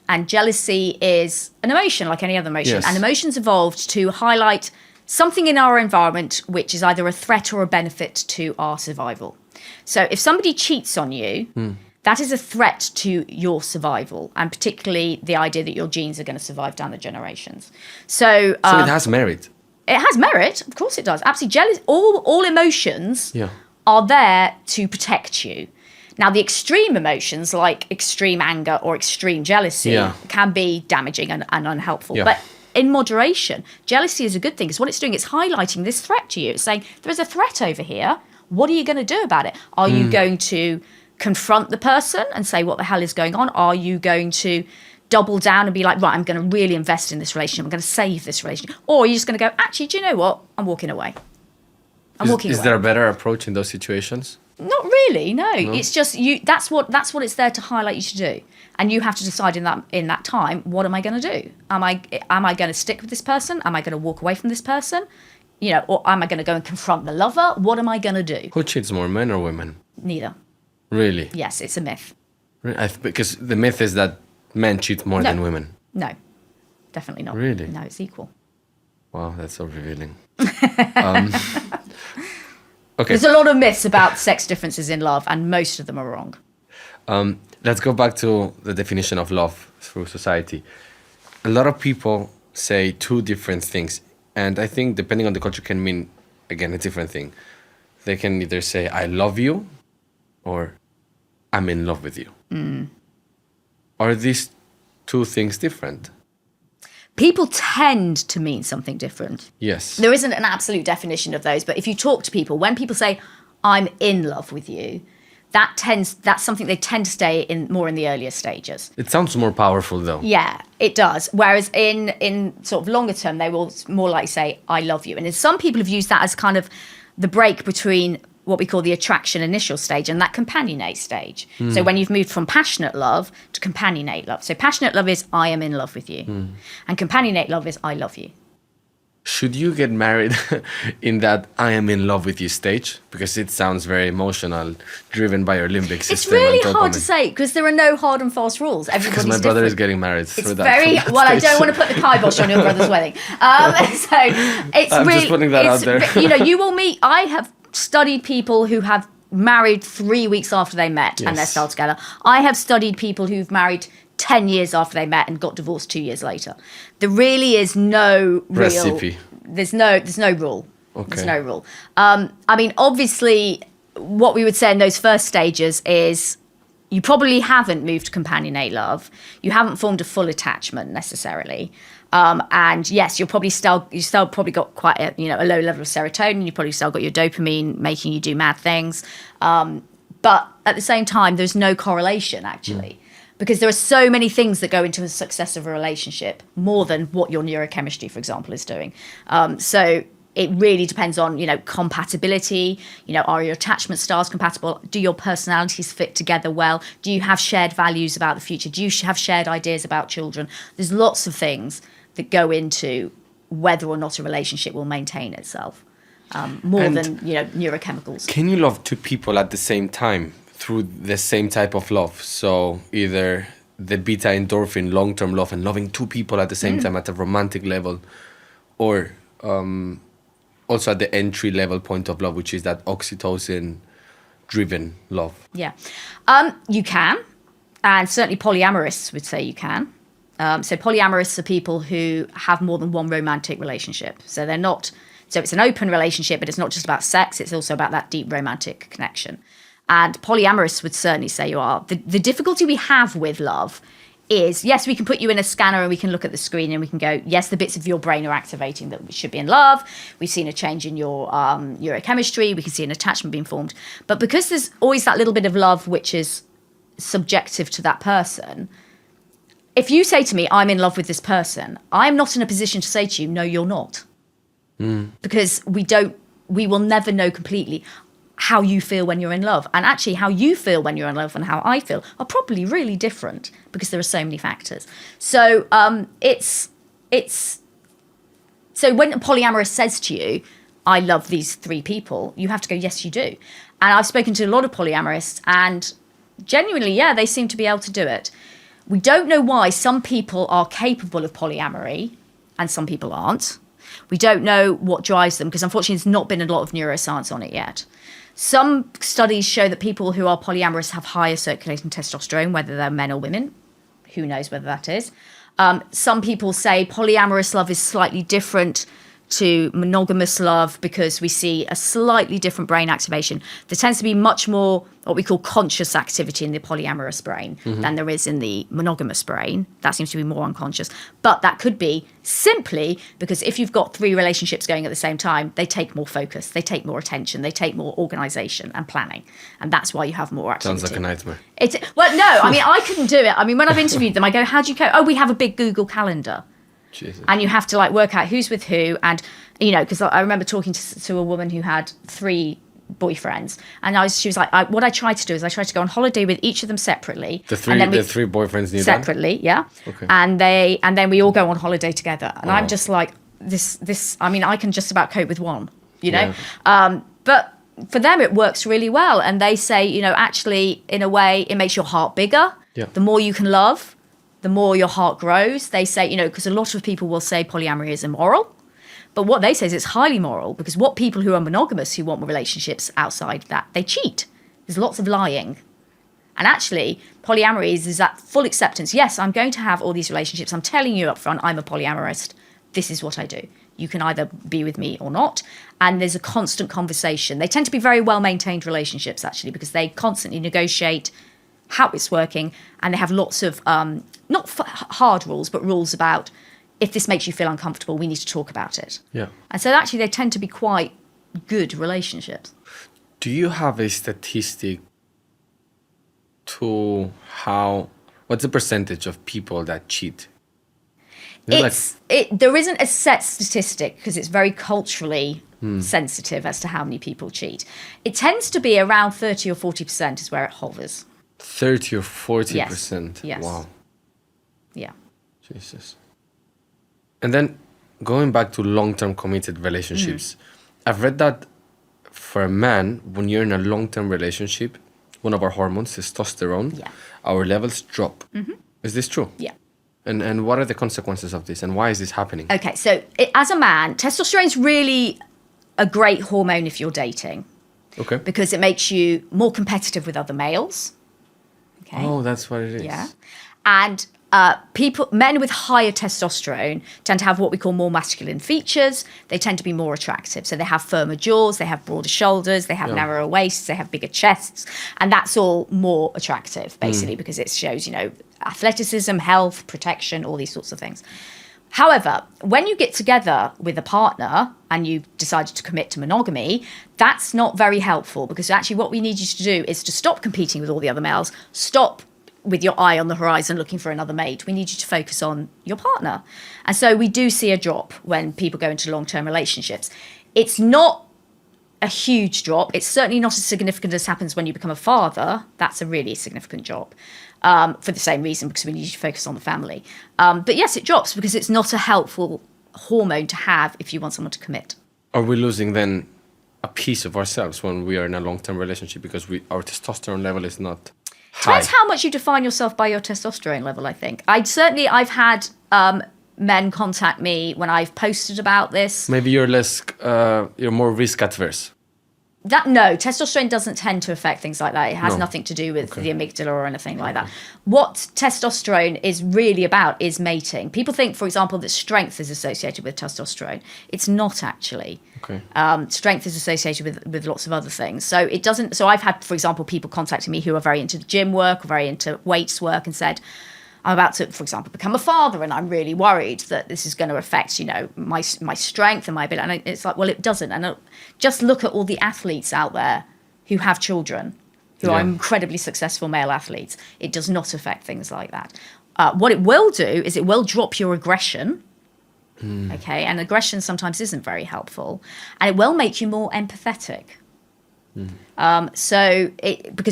And jealousy is an emotion like any other emotion. Yes. And emotions evolved to highlight something in our environment which is either a threat or a benefit to our survival. So if somebody cheats on you, that is a threat to your survival, and particularly the idea that your genes are going to survive down the generations. So it has merit. it has merit. Of course it does. Absolutely. All emotions Yeah. are there to protect you. Now, the extreme emotions like extreme anger or extreme jealousy can be damaging and unhelpful. Yeah. But in moderation, jealousy is a good thing because what it's doing is highlighting this threat to you. It's saying, there's a threat over here. What are you going to do about it? Are you going to confront the person and say, what the hell is going on? Are you going to double down and be like, right, I'm going to really invest in this relationship. I'm going to save this relationship. Or are you just going to go, actually, do you know what? I'm walking away. Is there a better approach in those situations? Not really, no. It's just you. That's what it's there to highlight you to do, and you have to decide in that time, what am I going to do? Am I going to stick with this person? Am I going to walk away from this person? Or am I going to go and confront the lover? What am I going to do? Who cheats more, men or women? Neither. Really? Yes, it's a myth. Because the myth is that men cheat more than women. No, definitely not. Really? No, it's equal. Wow, that's so revealing. Okay. There's a lot of myths about sex differences in love, and most of them are wrong. Let's go back to the definition of love through society. A lot of people say two different things, and I think depending on the culture can mean, again, a different thing. They can either say, I love you, or I'm in love with you. Are these two things different? People tend to mean something different. Yes. There isn't an absolute definition of those, but if you talk to people, when people say, I'm in love with you, that's something they tend to stay in more in the earlier stages. It sounds more powerful, though. Yeah, it does. Whereas in sort of longer term, they will more likely say, I love you. And then some people have used that as kind of the break between what we call the attraction initial stage and that companionate stage. So when you've moved from passionate love to companionate love. So passionate love is, I am in love with you. And companionate love is, I love you. Should you get married in that I am in love with you stage? Because it sounds very emotional, driven by your limbic system. It's really and hard dopamine. to say because there are no hard and fast rules. Everybody's Because my brother is different. getting married It's through that. very from that well. I stage. don't want to put the kibosh on your brother's wedding. So it's I'm really just putting that out there. You will meet. I have studied people who have married 3 weeks after they met and they're Yes. still together. I have studied people who've married 10 years after they met and got divorced 2 years later. There really is no real Recipe. There's no rule. Okay. There's no rule. I mean, obviously, what we would say in those first stages is you probably haven't moved to companionate love. You haven't formed a full attachment necessarily. And yes, you still probably got quite a low level of serotonin. You probably still got your dopamine making you do mad things. But at the same time, there's no correlation actually. Because there are so many things that go into the success of a relationship, more than what your neurochemistry, for example, is doing. So it really depends on, compatibility. Are your attachment styles compatible? Do your personalities fit together well? Do you have shared values about the future? Do you have shared ideas about children? There's lots of things that go into whether or not a relationship will maintain itself, more And than, neurochemicals. Can you love two people at the same time through the same type of love? So either the beta-endorphin, long-term love, and loving two people at the same time at a romantic level, or also at the entry-level point of love, which is that oxytocin-driven love. Yeah. You can, and certainly polyamorists would say you can. So polyamorists are people who have more than one romantic relationship. So it's an open relationship, but it's not just about sex, it's also about that deep romantic connection. And polyamorists would certainly say you are. The difficulty we have with love is, yes, we can put you in a scanner and we can look at the screen and we can go, yes, the bits of your brain are activating that should be in love. We've seen a change in your neurochemistry. We can see an attachment being formed. But because there's always that little bit of love which is subjective to that person, if you say to me, I'm in love with this person, I'm not in a position to say to you, no, you're not. Because we will never know completely how you feel when you're in love. And actually how you feel when you're in love and how I feel are probably really different because there are so many factors. So so when a polyamorous says to you, I love these 3 people, you have to go, yes, you do. And I've spoken to a lot of polyamorists, and genuinely, yeah, they seem to be able to do it. We don't know why some people are capable of polyamory and some people aren't. We don't know what drives them because unfortunately there's not been a lot of neuroscience on it yet. Some studies show that people who are polyamorous have higher circulating testosterone, whether they're men or women. Who knows whether that is. Some people say polyamorous love is slightly different to monogamous love because we see a slightly different brain activation. There tends to be much more what we call conscious activity in the polyamorous brain than there is in the monogamous brain. That seems to be more unconscious. But that could be simply because if you've got 3 relationships going at the same time, they take more focus, they take more attention, they take more organization and planning. And that's why you have more activity. Sounds like a nightmare. Well, no, I mean, I couldn't do it. I mean, when I've interviewed them, I go, how do you cope? Oh, we have a big Google Calendar. Jesus. And you have to like work out who's with who. And, you know, because I remember talking to a woman who had 3 boyfriends. And she was like, what I tried to do is I tried to go on holiday with each of them separately. The 3 boyfriends knew separately, that? yeah. Okay. And then we all go on holiday together. And I'm just like, this, I mean, I can just about cope with one, you know. Yeah. But for them, it works really well. And they say, you know, actually, in a way, it makes your heart bigger. Yeah. The more you can love, the more your heart grows. They say, you know, because a lot of people will say polyamory is immoral. But what they say is it's highly moral because what people who are monogamous, who want relationships outside that, they cheat. There's lots of lying. And actually, polyamory is that full acceptance. Yes, I'm going to have all these relationships. I'm telling you up front, I'm a polyamorist. This is what I do. You can either be with me or not. And there's a constant conversation. They tend to be very well-maintained relationships, actually, because they constantly negotiate how it's working. And they have lots of, not hard rules, but rules about if this makes you feel uncomfortable, we need to talk about it. Yeah. And so actually they tend to be quite good relationships. Do you have a statistic to what's the percentage of people that cheat? There isn't a set statistic because it's very culturally sensitive as to how many people cheat. It tends to be around 30 or 40% is where it hovers. 30 or 40%? Yes. Wow. Yeah. Jesus. And then going back to long-term committed relationships, I've read that for a man, when you're in a long-term relationship, one of our hormones, testosterone, our levels drop. Is this true? Yeah. And what are the consequences of this? And why is this happening? Okay, so as a man, testosterone is really a great hormone if you're dating. Okay. Because it makes you more competitive with other males. Okay. Oh, that's what it is. Yeah. And men with higher testosterone tend to have what we call more masculine features. They tend to be more attractive. So they have firmer jaws, they have broader shoulders, they have narrower waists, they have bigger chests. And that's all more attractive, basically, because it shows, you know, athleticism, health, protection, all these sorts of things. However, when you get together with a partner and you decided to commit to monogamy, that's not very helpful because actually what we need you to do is to stop competing with all the other males, stop with your eye on the horizon looking for another mate. We need you to focus on your partner. And so we do see a drop when people go into long-term relationships. It's not a huge drop. It's certainly not as significant as happens when you become a father. That's a really significant drop for the same reason, because we need you to focus on the family. But yes, it drops because it's not a helpful hormone to have if you want someone to commit. Are we losing then a piece of ourselves when we are in a long-term relationship because our testosterone level is not high? Depends how much you define yourself by your testosterone level, I think. I've had men contact me when I've posted about this. Maybe you're you're more risk adverse. No, testosterone doesn't tend to affect things like that. It has nothing to do with the amygdala or anything like that. What testosterone is really about is mating. People think, for example, that strength is associated with testosterone. It's not actually. Okay. Strength is associated with lots of other things. So it doesn't. So I've had, for example, people contacting me who are very into gym work, or very into weights work, and said, I'm about to, for example, become a father, and I'm really worried that this is going to affect, you know, my strength and my ability. And it's like, well, it doesn't. And just look at all the athletes out there who have children, who are incredibly successful male athletes. It does not affect things like that. What it will do is it will drop your aggression. Okay, and aggression sometimes isn't very helpful, and it will make you more empathetic. Because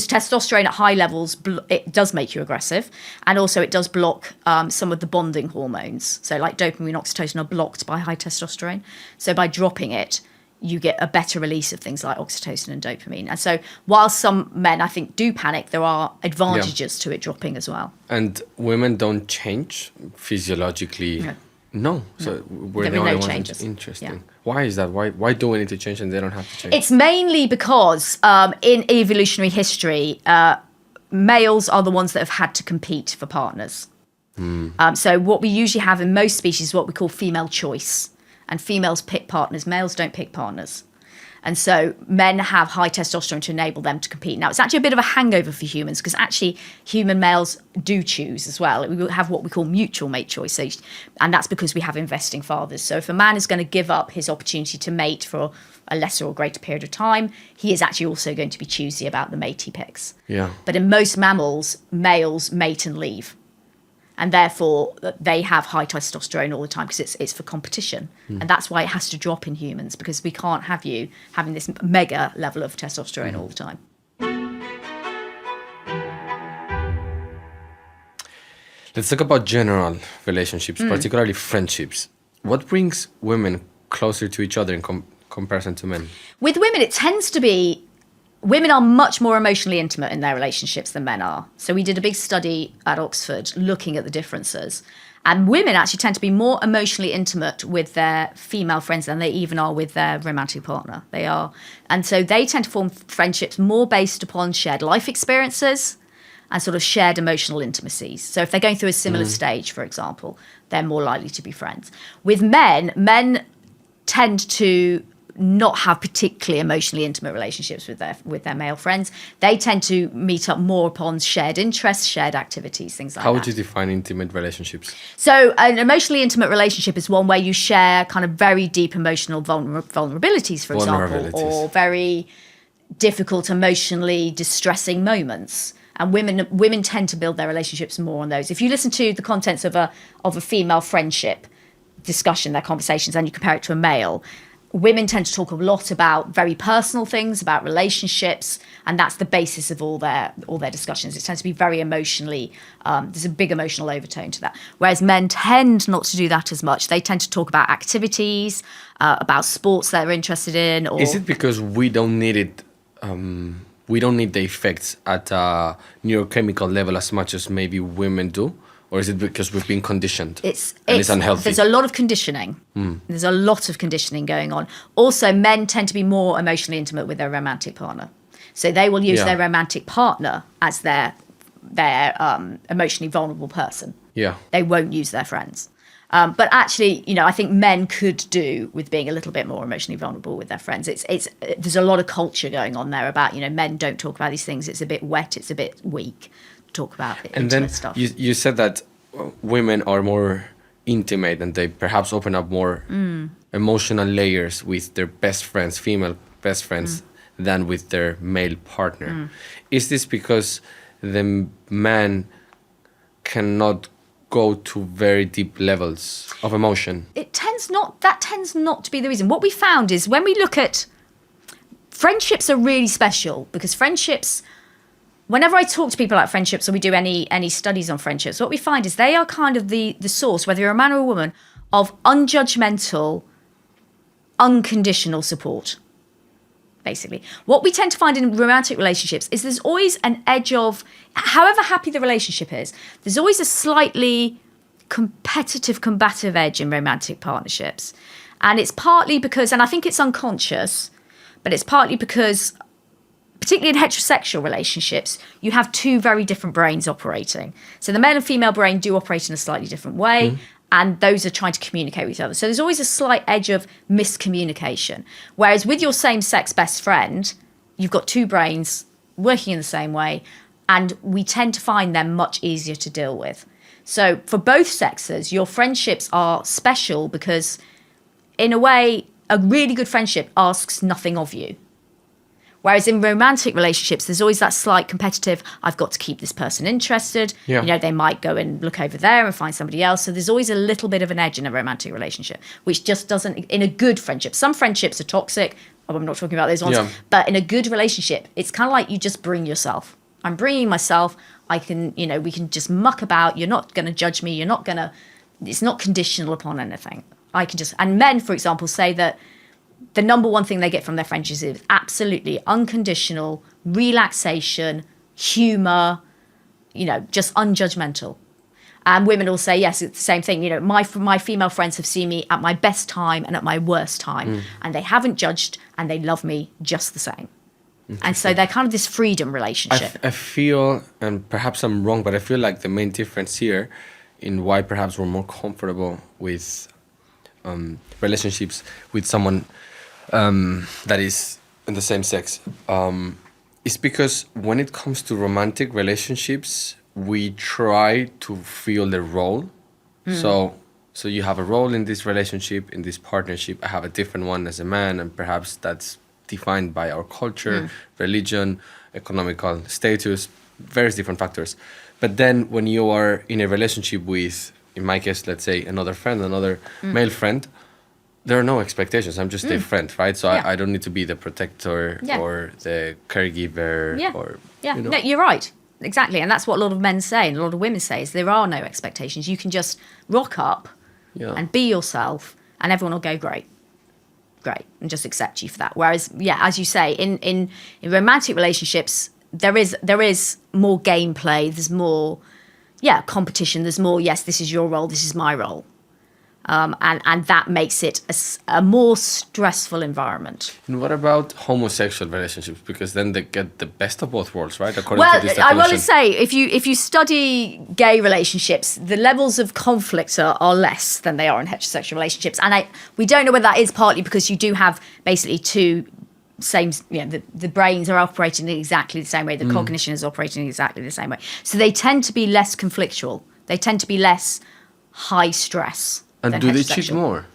testosterone at high levels, it does make you aggressive. And also it does block some of the bonding hormones. So like dopamine and oxytocin are blocked by high testosterone. So by dropping it, you get a better release of things like oxytocin and dopamine. And so while some men, I think, do panic, there are advantages to it dropping as well. And women don't change physiologically? No. So we're There the are only no ones. changes. Interesting. Yeah. Why is that? Why do we need to change and they don't have to change? It's mainly because in evolutionary history, males are the ones that have had to compete for partners. So what we usually have in most species is what we call female choice. And females pick partners, males don't pick partners. And so men have high testosterone to enable them to compete. Now, it's actually a bit of a hangover for humans because actually human males do choose as well. We have what we call mutual mate choice. And that's because we have investing fathers. So if a man is going to give up his opportunity to mate for a lesser or greater period of time, he is actually also going to be choosy about the mate he picks. Yeah. But in most mammals, males mate and leave. And therefore, they have high testosterone all the time because it's for competition. And that's why it has to drop in humans, because we can't have you having this mega level of testosterone all the time. Let's talk about general relationships, particularly friendships. What brings women closer to each other in comparison to men? With women, it tends to be women are much more emotionally intimate in their relationships than men are. So we did a big study at Oxford looking at the differences. And women actually tend to be more emotionally intimate with their female friends than they even are with their romantic partner. They are. And so they tend to form friendships more based upon shared life experiences and sort of shared emotional intimacies. So if they're going through a similar stage, for example, they're more likely to be friends. With men tend to not have particularly emotionally intimate relationships with their male friends. They tend to meet up more upon shared interests, shared activities, things like that. How would you define intimate relationships? So an emotionally intimate relationship is one where you share kind of very deep emotional vulnerabilities, for example, or very difficult, emotionally distressing moments. And women tend to build their relationships more on those. If you listen to the contents of a female friendship discussion, their conversations, and you compare it to a male, women tend to talk a lot about very personal things, about relationships, and that's the basis of all their discussions. It tends to be very emotionally, there's a big emotional overtone to that. Whereas men tend not to do that as much. They tend to talk about activities, about sports they're interested in. Or is it because we don't need it? We don't need the effects at a neurochemical level as much as maybe women do? Or is it because we've been conditioned? It's unhealthy. There's a lot of conditioning. There's a lot of conditioning going on. Also, men tend to be more emotionally intimate with their romantic partner. So they will use their romantic partner as their emotionally vulnerable person. Yeah. They won't use their friends. But actually, I think men could do with being a little bit more emotionally vulnerable with their friends. There's a lot of culture going on there about, men don't talk about these things. It's a bit wet. It's a bit weak. Talk about it. And then stuff. You said that women are more intimate and they perhaps open up more emotional layers with their best friends, female best friends, than with their male partner. Is this because the man cannot go to very deep levels of emotion? That tends not to be the reason. What we found is when we look at friendships are really special because friendships, whenever I talk to people about friendships or we do any studies on friendships, what we find is they are kind of the source, whether you're a man or a woman, of unjudgmental, unconditional support, basically. What we tend to find in romantic relationships is there's always an edge of, however happy the relationship is, there's always a slightly competitive, combative edge in romantic partnerships. And it's partly because, and I think it's unconscious, but it's partly because, particularly in heterosexual relationships, you have two very different brains operating. So the male and female brain do operate in a slightly different way, and those are trying to communicate with each other. So there's always a slight edge of miscommunication. Whereas with your same-sex best friend, you've got two brains working in the same way, and we tend to find them much easier to deal with. So for both sexes, your friendships are special because, in a way, a really good friendship asks nothing of you. Whereas in romantic relationships, there's always that slight competitive, I've got to keep this person interested. Yeah. They might go and look over there and find somebody else. So there's always a little bit of an edge in a romantic relationship, which just doesn't, in a good friendship. Some friendships are toxic, I'm not talking about those ones. Yeah. But in a good relationship, it's kind of like you just bring yourself. I'm bringing myself. I can, we can just muck about. You're not going to judge me. It's not conditional upon anything. I can just, and men, for example, say that the number one thing they get from their friendships is absolutely unconditional relaxation, humor, just unjudgmental. And women will say, yes, it's the same thing. My female friends have seen me at my best time and at my worst time, and they haven't judged, and they love me just the same. And so they're kind of this freedom relationship. I feel, and perhaps I'm wrong, but I feel like the main difference here in why perhaps we're more comfortable with relationships with someone that is in the same sex is because when it comes to romantic relationships, we try to feel the role. So you have a role in this relationship, in this partnership. I have a different one as a man, and perhaps that's defined by our culture, religion, economical status, various different factors. But then when you are in a relationship with, in my case, let's say another friend, another male friend, there are no expectations. I'm just a friend, right? So I don't need to be the protector or the caregiver. No, you're right. Exactly. And that's what a lot of men say and a lot of women say is there are no expectations. You can just rock up and be yourself and everyone will go, great, and just accept you for that. Whereas, as you say, in romantic relationships, there is more gameplay. There's more, competition. There's more, yes, this is your role, this is my role. And that makes it a more stressful environment. And what about homosexual relationships? Because then they get the best of both worlds, right? According to this I definition. want to say, if you study gay relationships, the levels of conflict are less than they are in heterosexual relationships. And we don't know whether that is partly because you do have basically two same, the brains are operating in exactly the same way. The cognition is operating in exactly the same way. So they tend to be less conflictual. They tend to be less high stress. And do they cheat more?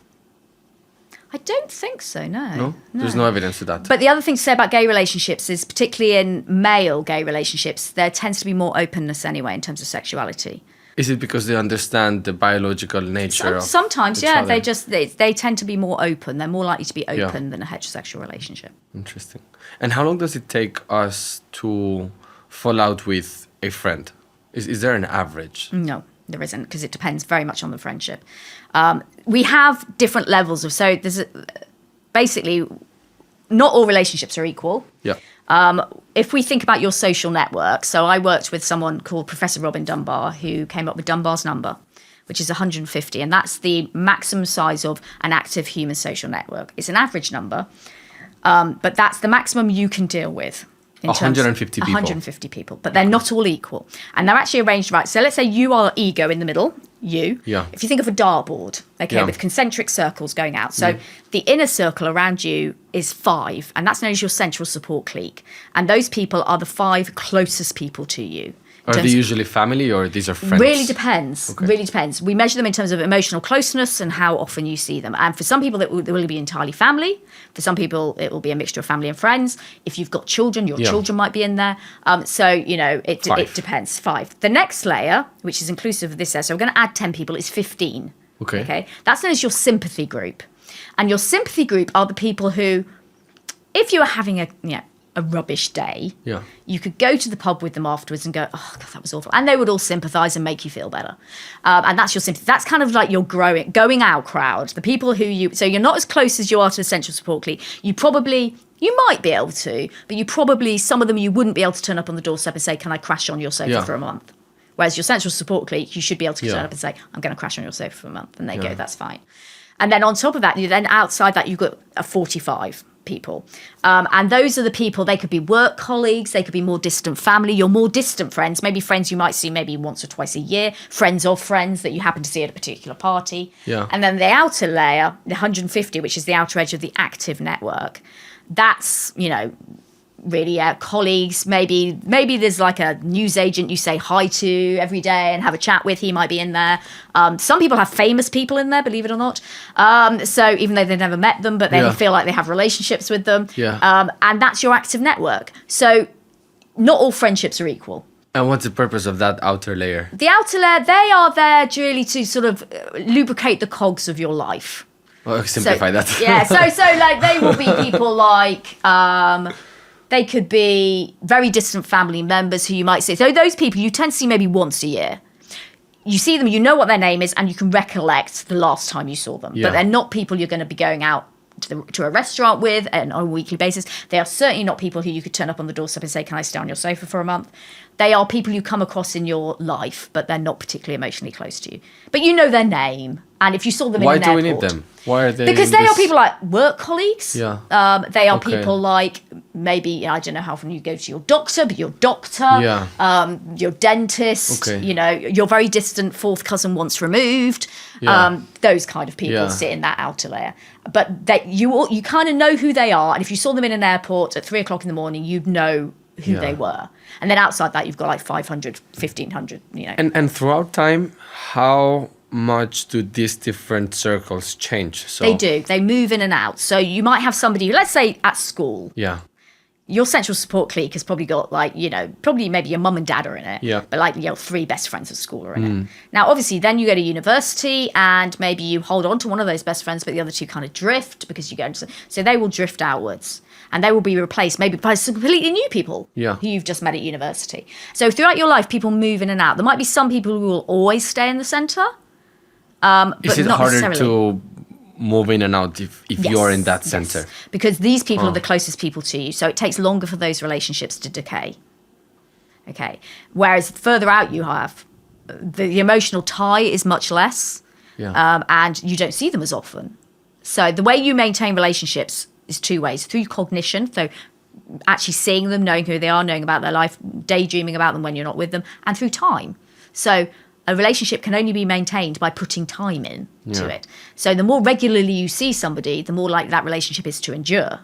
I don't think so, no. No? There's no evidence to that. But the other thing to say about gay relationships is, particularly in male gay relationships, there tends to be more openness anyway in terms of sexuality. Is it because they understand the biological nature of sometimes, each other? they tend to be more open. They're more likely to be open than a heterosexual relationship. Interesting. And how long does it take us to fall out with a friend? Is there an average? No, there isn't, because it depends very much on the friendship. We have different levels of, so there's basically not all relationships are equal. Yeah. If we think about your social network, so I worked with someone called Professor Robin Dunbar, who came up with Dunbar's number, which is 150, and that's the maximum size of an active human social network. It's an average number, but that's the maximum you can deal with. 150 people. 150 people, but they're not all equal. And they're actually arranged right. So let's say you are ego in the middle, you. Yeah. If you think of a dartboard, with concentric circles going out. So the inner circle around you is 5, and that's known as your central support clique. And those people are the 5 closest people to you. Are they usually family or these are friends? Really depends. Okay. Really depends. We measure them in terms of emotional closeness and how often you see them. And for some people, it will be entirely family. For some people, it will be a mixture of family and friends. If you've got children, your children might be in there. It depends. 5. The next layer, which is inclusive of this layer, so we're going to add 10 people, is 15. Okay. That's known as your sympathy group. And your sympathy group are the people who, if you are having a rubbish day, you could go to the pub with them afterwards and go, oh, God, that was awful. And they would all sympathise and make you feel better. And that's your sympathy. That's kind of like your going out crowd. The people who so you're not as close as you are to the central support clique. You might be able to, but some of them you wouldn't be able to turn up on the doorstep and say, can I crash on your sofa for a month? Whereas your central support clique, you should be able to turn up and say, I'm going to crash on your sofa for a month. And they go, that's fine. And then on top of that, outside that, you've got a 45 people. And those are the people, they could be work colleagues, they could be more distant family, your more distant friends, maybe friends you might see maybe once or twice a year, friends of friends that you happen to see at a particular party. Yeah. And then the outer layer, the 150, which is the outer edge of the active network, that's, really colleagues, maybe there's like a news agent you say hi to every day and have a chat with, he might be in there. Some people have famous people in there, believe it or not, so even though they've never met them, but they feel like they have relationships with them. And that's your active network. So not all friendships are equal. And what's the purpose of that outer layer? The outer layer, they are there really to sort of lubricate the cogs of your life. Well, simplify that. Yeah, so like they will be people like they could be very distant family members who you might see. So those people you tend to see maybe once a year. You see them, you know what their name is, and you can recollect the last time you saw them. Yeah. But they're not people you're going to be going out to a restaurant with and on a weekly basis. They are certainly not people who you could turn up on the doorstep and say, can I stay on your sofa for a month? They are people you come across in your life, but they're not particularly emotionally close to you. But you know their name. And if you saw them Why in an do we airport, need them? Why are they? because they are people like work colleagues. Yeah. They are Okay. people like maybe, I don't know how often you go to your doctor, but your doctor, Yeah. your dentist, Okay. you know, your very distant fourth cousin once removed. Yeah. Those kind of people Yeah. sit in that outer layer. But you kind of know who they are. And if you saw them in an airport at 3:00 in the morning, you'd know who Yeah. they were. And then outside that, you've got like 500, 1,500, you know. And throughout time, how much do these different circles change? So They do. They move in and out. So you might have somebody, let's say at school, Yeah. your central support clique has probably got like, you know, probably maybe your mum and dad are in it. Yeah. But like, you know, 3 best friends at school are in it. Now, obviously, then you go to university and maybe you hold on to one of those best friends, but the other two kind of drift because you go into, so they will drift outwards and they will be replaced maybe by some completely new people Yeah. who you've just met at university. So throughout your life, people move in and out. There might be some people who will always stay in the center. But Is it not harder necessarily. to move in and out if you're in that Yes, center? because these people are the closest people to you. So it takes longer for those relationships to decay. Okay. Whereas further out you have, the emotional tie is much less. Yeah. And you don't see them as often. So the way you maintain relationships is 2 ways. Through cognition, so actually seeing them, knowing who they are, knowing about their life, daydreaming about them when you're not with them, and through time. So a relationship can only be maintained by putting time in to Yeah. it. So the more regularly you see somebody, the more likely that relationship is to endure.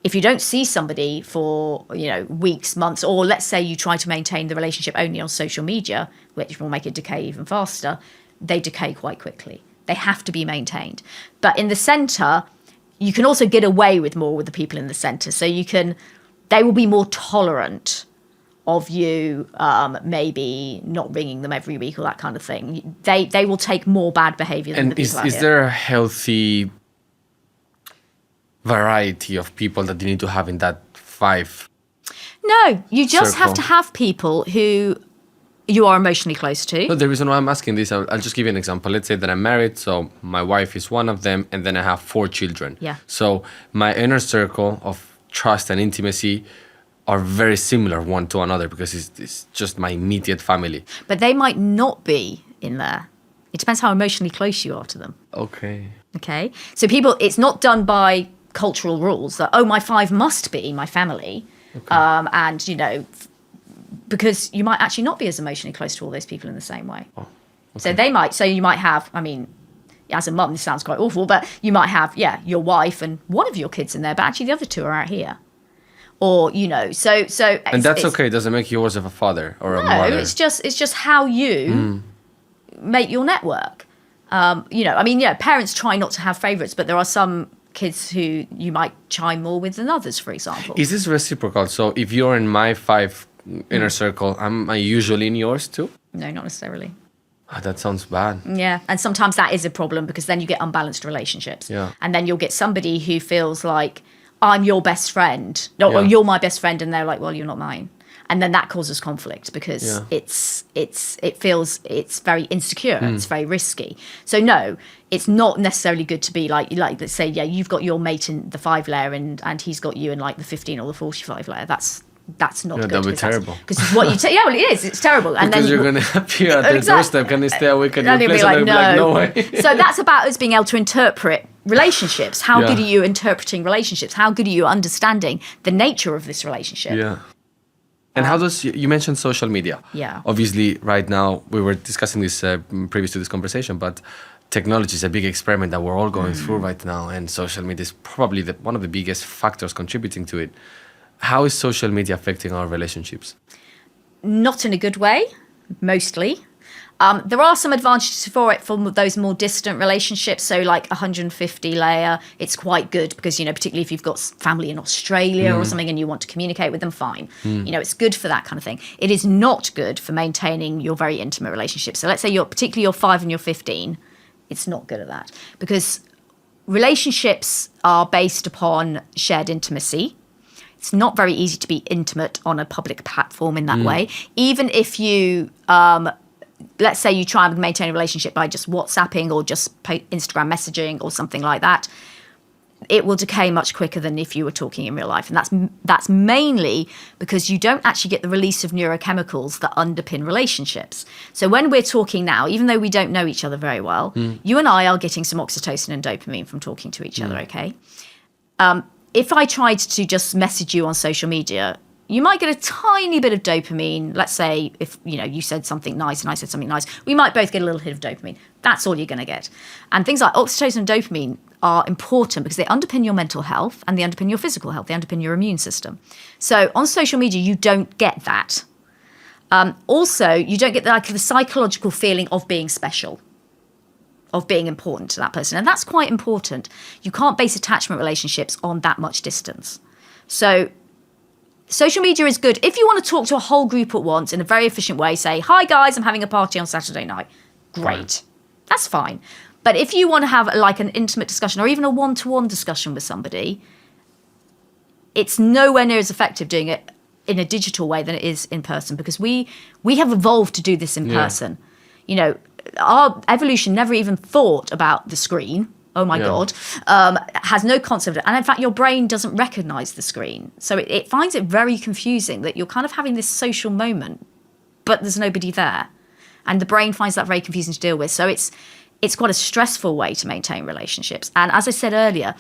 If you don't see somebody for, you know, weeks, months, or let's say you try to maintain the relationship only on social media, which will make it decay even faster, they decay quite quickly. They have to be maintained. But in the center, you can also get away with more with the people in the center. So they will be more tolerant of you maybe not ringing them every week or that kind of thing. They will take more bad behavior than the And people out is here. there a healthy variety of people that you need to have in that 5? No, you just have circle? to have people who you are emotionally close to. No, the reason why I'm asking this, I'll just give you an example. Let's say that I'm married, so my wife is one of them, and then I have 4 children. Yeah. So my inner circle of trust and intimacy are very similar one to another because it's just my immediate family. But they might not be in there. It depends how emotionally close you are to them. Okay. Okay. So it's not done by cultural rules that, oh, my 5 must be my family. And, you know, because you might actually not be as emotionally close to all those people in the same way. Oh, So you might have, I mean, as a mum, this sounds quite awful, but you might have, your wife and one of your kids in there, but actually the other 2 are out here. Or, you know, so And that's okay. It doesn't make you worse of a father or a mother. No, it's just how you make your network. You know, I mean, parents try not to have favorites, but there are some kids who you might chime more with than others, for example. Is this reciprocal? So if you're in my 5 inner circle, am I usually in yours too? No, not necessarily. That sounds bad. Yeah, and sometimes that is a problem because then you get unbalanced relationships. Yeah. And then you'll get somebody who feels like, I'm your best friend. No, Yeah. well, you're my best friend. And they're like, well, you're not mine. And then that causes conflict because Yeah. it feels it's very insecure. It's very risky. So no, it's not necessarily good to be like let's say, you've got your mate in the 5 layer and he's got you in like the 15 or the 45 layer. That's not good. that'd be terrible. Because what you yeah, well, it is. It's terrible. And Because then you're going to appear at the Exactly. doorstep. Can I stay a week at your and you'll place? be like, And I'll be no. like, no way. So that's about us being able to interpret relationships. How Yeah. good are you interpreting relationships? How good are you understanding the nature of this relationship? Yeah. And how does you mentioned social media? Yeah. Obviously, right now we were discussing this previous to this conversation, but technology is a big experiment that we're all going through right now, and social media is probably one of the biggest factors contributing to it. How is social media affecting our relationships? Not in a good way, mostly. There are some advantages for it for those more distant relationships. So like 150 layer, it's quite good because, you know, particularly if you've got family in Australia or something and you want to communicate with them, fine. You know, it's good for that kind of thing. It is not good for maintaining your very intimate relationships. So let's say particularly you're 5 and you're 15, it's not good at that because relationships are based upon shared intimacy. It's not very easy to be intimate on a public platform in that way. Even if you, let's say you try and maintain a relationship by just WhatsApping or just Instagram messaging or something like that, it will decay much quicker than if you were talking in real life. And that's mainly because you don't actually get the release of neurochemicals that underpin relationships. So when we're talking now, even though we don't know each other very well, you and I are getting some oxytocin and dopamine from talking to each other, okay? If I tried to just message you on social media, you might get a tiny bit of dopamine. Let's say if you said something nice and I said something nice, we might both get a little hit of dopamine. That's all you're going to get. And things like oxytocin and dopamine are important because they underpin your mental health and they underpin your physical health. They underpin your immune system. So on social media, you don't get that. Also, you don't get the psychological feeling of being special, of being important to that person. And that's quite important. You can't base attachment relationships on that much distance. So social media is good. If you want to talk to a whole group at once in a very efficient way, say, hi guys, I'm having a party on Saturday night. Great. That's fine. But if you want to have like an intimate discussion or even a one-to-one discussion with somebody, it's nowhere near as effective doing it in a digital way than it is in person because we have evolved to do this in person. Our evolution never even thought about the screen. Oh my God, has no concept of it. And in fact, your brain doesn't recognize the screen. So it finds it very confusing that you're kind of having this social moment, but there's nobody there. And the brain finds that very confusing to deal with. So it's quite a stressful way to maintain relationships. And as I said earlier,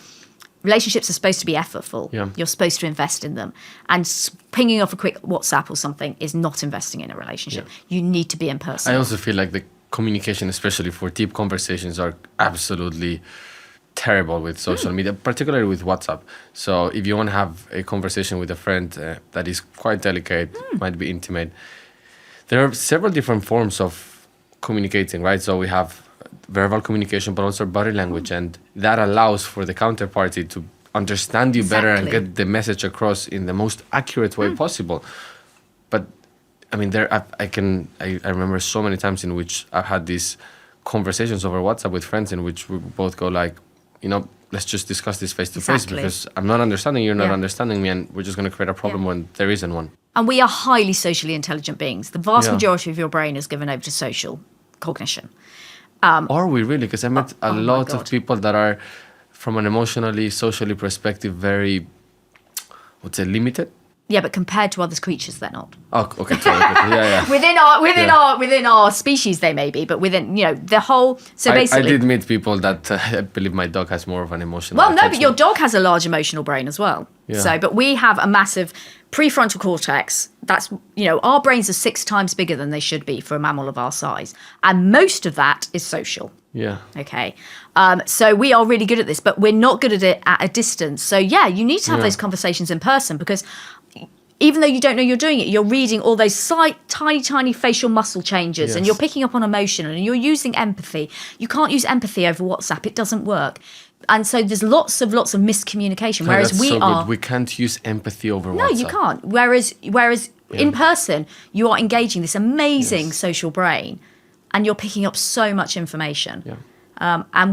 relationships are supposed to be effortful. Yeah. You're supposed to invest in them. And pinging off a quick WhatsApp or something is not investing in a relationship. Yeah. You need to be in person. I also feel like the communication, especially for deep conversations, are absolutely terrible with social media, particularly with WhatsApp. So if you want to have a conversation with a friend that is quite delicate, might be intimate, there are several different forms of communicating, right? So we have verbal communication, but also body language, and that allows for the counterparty to understand you better and get the message across in the most accurate way possible. But I mean, I remember so many times in which I've had these conversations over WhatsApp with friends in which we both go like, let's just discuss this face to face because I'm not understanding you, you're not understanding me, and we're just going to create a problem when there isn't one. And we are highly socially intelligent beings. The vast majority of your brain is given over to social cognition. Are we really? Because I met a lot of people that are, from an emotionally, socially perspective, very, limited. Yeah, but compared to other creatures, they're not. Oh, okay. Yeah. within our species, they may be, but within the whole. So basically, I did meet people that I believe my dog has more of an emotional. Well, no, but your dog has a large emotional brain as well. Yeah. So, but we have a massive prefrontal cortex. That's our brains are 6 times bigger than they should be for a mammal of our size, and most of that is social. Yeah. Okay. So we are really good at this, but we're not good at it at a distance. So you need to have those conversations in person because even though you don't know you're doing it, you're reading all those slight, tiny facial muscle changes and you're picking up on emotion and you're using empathy. You can't use empathy over WhatsApp. It doesn't work. And so there's lots of miscommunication. Whereas good. We can't use empathy over WhatsApp. No, you can't. Whereas in person, you are engaging this amazing social brain and you're picking up so much information. Yeah. And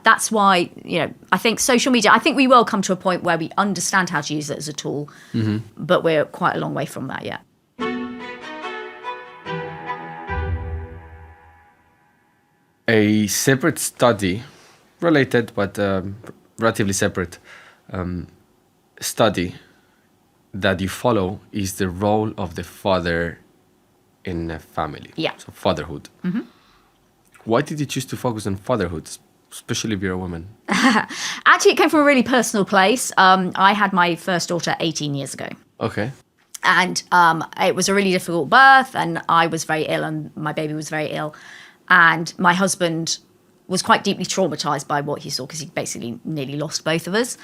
that's why, I think social media, I think we will come to a point where we understand how to use it as a tool, but we're quite a long way from that yet. A separate study, related but relatively separate study that you follow is the role of the father in a family. Yeah. So fatherhood. Mm-hmm. Why did you choose to focus on fatherhood, especially if you're a woman? Actually, it came from a really personal place. I had my first daughter 18 years ago. Okay. And it was a really difficult birth, and I was very ill, and my baby was very ill. And my husband was quite deeply traumatized by what he saw because he basically nearly lost both of us.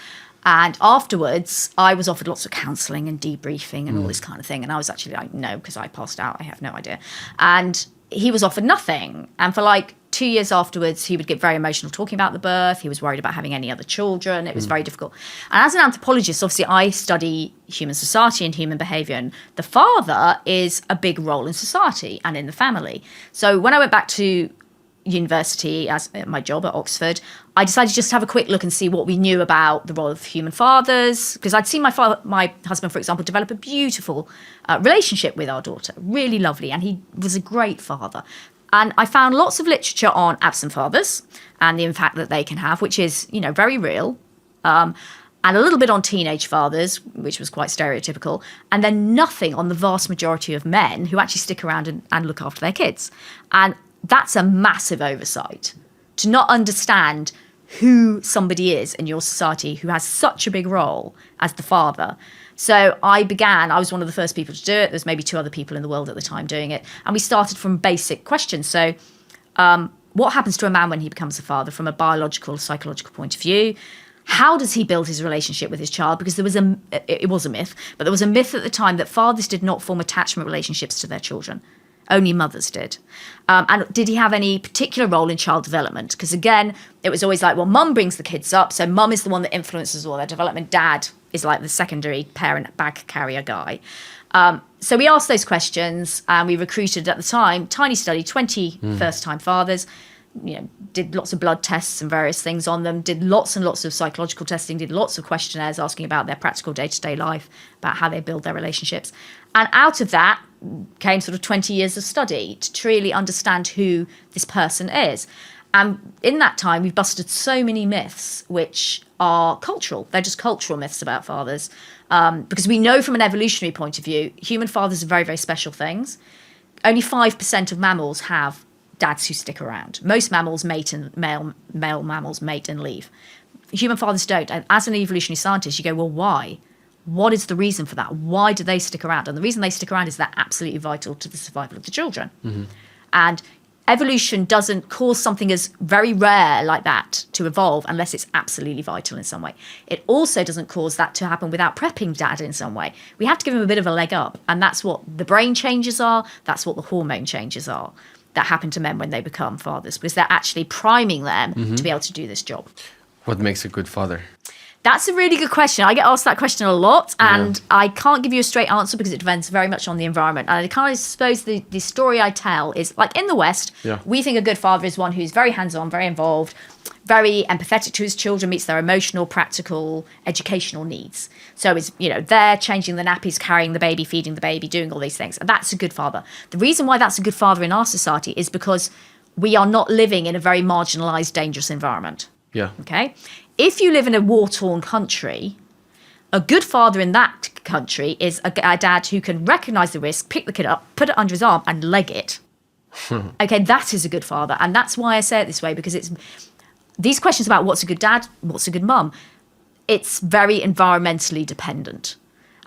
And afterwards, I was offered lots of counselling and debriefing and all this kind of thing. And I was actually like, no, because I passed out. I have no idea. And he was offered nothing. And for 2 years afterwards, he would get very emotional talking about the birth. He was worried about having any other children. It was very difficult. And as an anthropologist, obviously, I study human society and human behaviour. And the father is a big role in society and in the family. So when I went back to university, as my job at Oxford, I decided just to have a quick look and see what we knew about the role of human fathers, because I'd seen my husband, for example, develop a beautiful relationship with our daughter, really lovely, and he was a great father. And I found lots of literature on absent fathers and the impact that they can have, which is, very real. And a little bit on teenage fathers, which was quite stereotypical, and then nothing on the vast majority of men who actually stick around and look after their kids. And that's a massive oversight, to not understand who somebody is in your society who has such a big role as the father. So I was one of the first people to do it. There's maybe 2 other people in the world at the time doing it. And we started from basic questions. So what happens to a man when he becomes a father from a biological, psychological point of view? How does he build his relationship with his child? Because it was a myth, but there was a myth at the time that fathers did not form attachment relationships to their children. Only mothers did. And did he have any particular role in child development? Because again, it was always like, well, mum brings the kids up, so mum is the one that influences all their development. Dad is like the secondary parent bag carrier guy. So we asked those questions, and we recruited at the time, tiny study, 20 first-time fathers, did lots of blood tests and various things on them, did lots and lots of psychological testing, did lots of questionnaires asking about their practical day-to-day life, about how they build their relationships. And out of that came sort of 20 years of study to truly understand who this person is. And in that time, we've busted so many myths which are cultural. They're just cultural myths about fathers. Because we know from an evolutionary point of view, human fathers are very, very special things. Only 5% of mammals have dads who stick around. Most mammals mate and male mammals mate and leave. Human fathers don't. And as an evolutionary scientist, you go, well, why? What is the reason for that? Why do they stick around? And the reason they stick around is they're absolutely vital to the survival of the children. Mm-hmm. And evolution doesn't cause something as very rare like that to evolve unless it's absolutely vital in some way. It also doesn't cause that to happen without prepping dad in some way. We have to give him a bit of a leg up. And that's what the brain changes are. That's what the hormone changes are that happen to men when they become fathers, because they're actually priming them to be able to do this job. What makes a good father? That's a really good question. I get asked that question a lot, and I can't give you a straight answer because it depends very much on the environment. And I kind of suppose the story I tell is, like in the West, we think a good father is one who's very hands-on, very involved, very empathetic to his children, meets their emotional, practical, educational needs. So is, they're changing the nappies, carrying the baby, feeding the baby, doing all these things. And that's a good father. The reason why that's a good father in our society is because we are not living in a very marginalized, dangerous environment. Yeah. Okay? If you live in a war-torn country, a good father in that country is a dad who can recognize the risk, pick the kid up, put it under his arm, and leg it. Okay, that is a good father. And that's why I say it this way, because it's these questions about what's a good dad, what's a good mum, it's very environmentally dependent.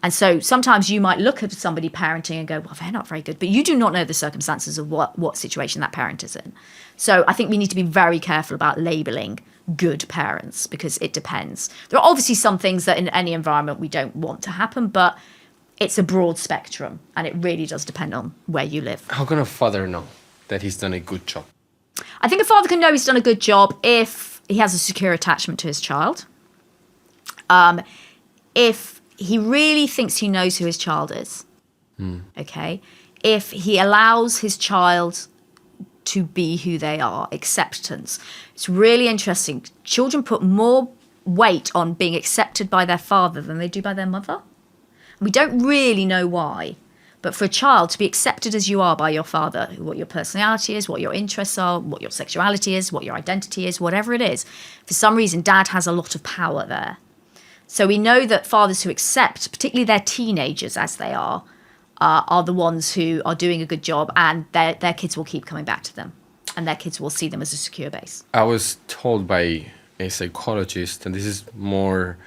And so sometimes you might look at somebody parenting and go, well, they're not very good, but you do not know the circumstances of what situation that parent is in. So I think we need to be very careful about labeling good parents, because it depends. There are obviously some things that in any environment we don't want to happen, but it's a broad spectrum, and it really does depend on where you live. How can a father know that he's done a good job? I think a father can know he's done a good job if he has a secure attachment to his child. If he really thinks he knows who his child is. Okay? If he allows his child to be who they are, acceptance. It's really interesting. Children put more weight on being accepted by their father than they do by their mother. We don't really know why. But for a child to be accepted as you are by your father, what your personality is, what your interests are, what your sexuality is, what your identity is, whatever it is, for some reason, dad has a lot of power there. So we know that fathers who accept, particularly their teenagers as they are the ones who are doing a good job, and their kids will keep coming back to them, and their kids will see them as a secure base. I was told by a psychologist, and this is more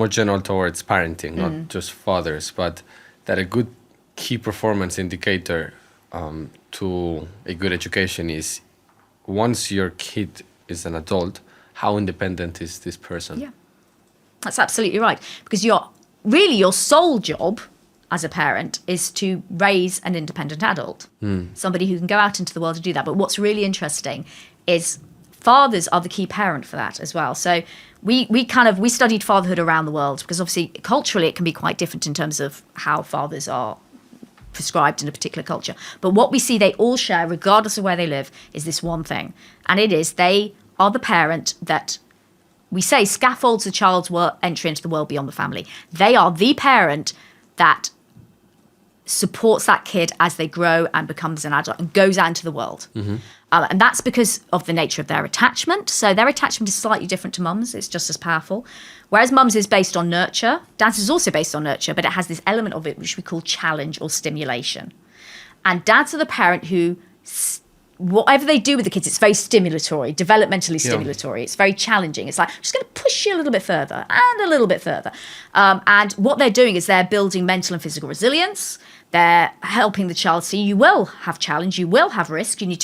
general towards parenting, not just fathers, but that a good key performance indicator to a good education is once your kid is an adult, how independent is this person? Yeah, that's absolutely right. Because your sole job as a parent is to raise an independent adult, somebody who can go out into the world and do that. But what's really interesting is fathers are the key parent for that as well. So we studied fatherhood around the world, because obviously culturally it can be quite different in terms of how fathers are prescribed in a particular culture. But what we see they all share, regardless of where they live, is this one thing. And it is they are the parent that we say scaffolds a child's entry into the world beyond the family. They are the parent that supports that kid as they grow and becomes an adult and goes out into the world. And that's because of the nature of their attachment. So their attachment is slightly different to mum's. It's just as powerful. Whereas mum's is based on nurture. Dad's is also based on nurture, but it has this element of it which we call challenge or stimulation. And dads are the parent who, whatever they do with the kids, it's very stimulatory, developmentally stimulatory. It's very challenging. It's like, I'm just going to push you a little bit further and a little bit further. And what they're doing is they're building mental and physical resilience. They're helping the child see you will have challenge, you will have risk. You need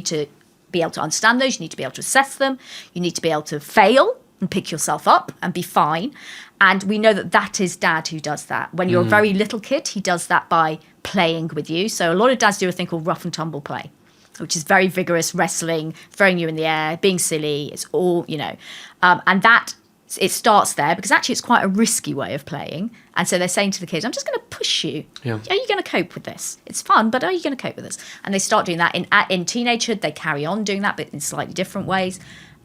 to be able to understand those. You need to be able to assess them. You need to be able to fail and pick yourself up and be fine. And we know that is dad who does that. When you're a very little kid, he does that by playing with you. So a lot of dads do a thing called rough and tumble play, which is very vigorous, wrestling, throwing you in the air, being silly. It's all, and that it starts there because actually it's quite a risky way of playing. And so they're saying to the kids, I'm just going to push you. Yeah. Are you going to cope with this? It's fun, but are you going to cope with this? And they start doing that in teenagehood. They carry on doing that, but in slightly different ways.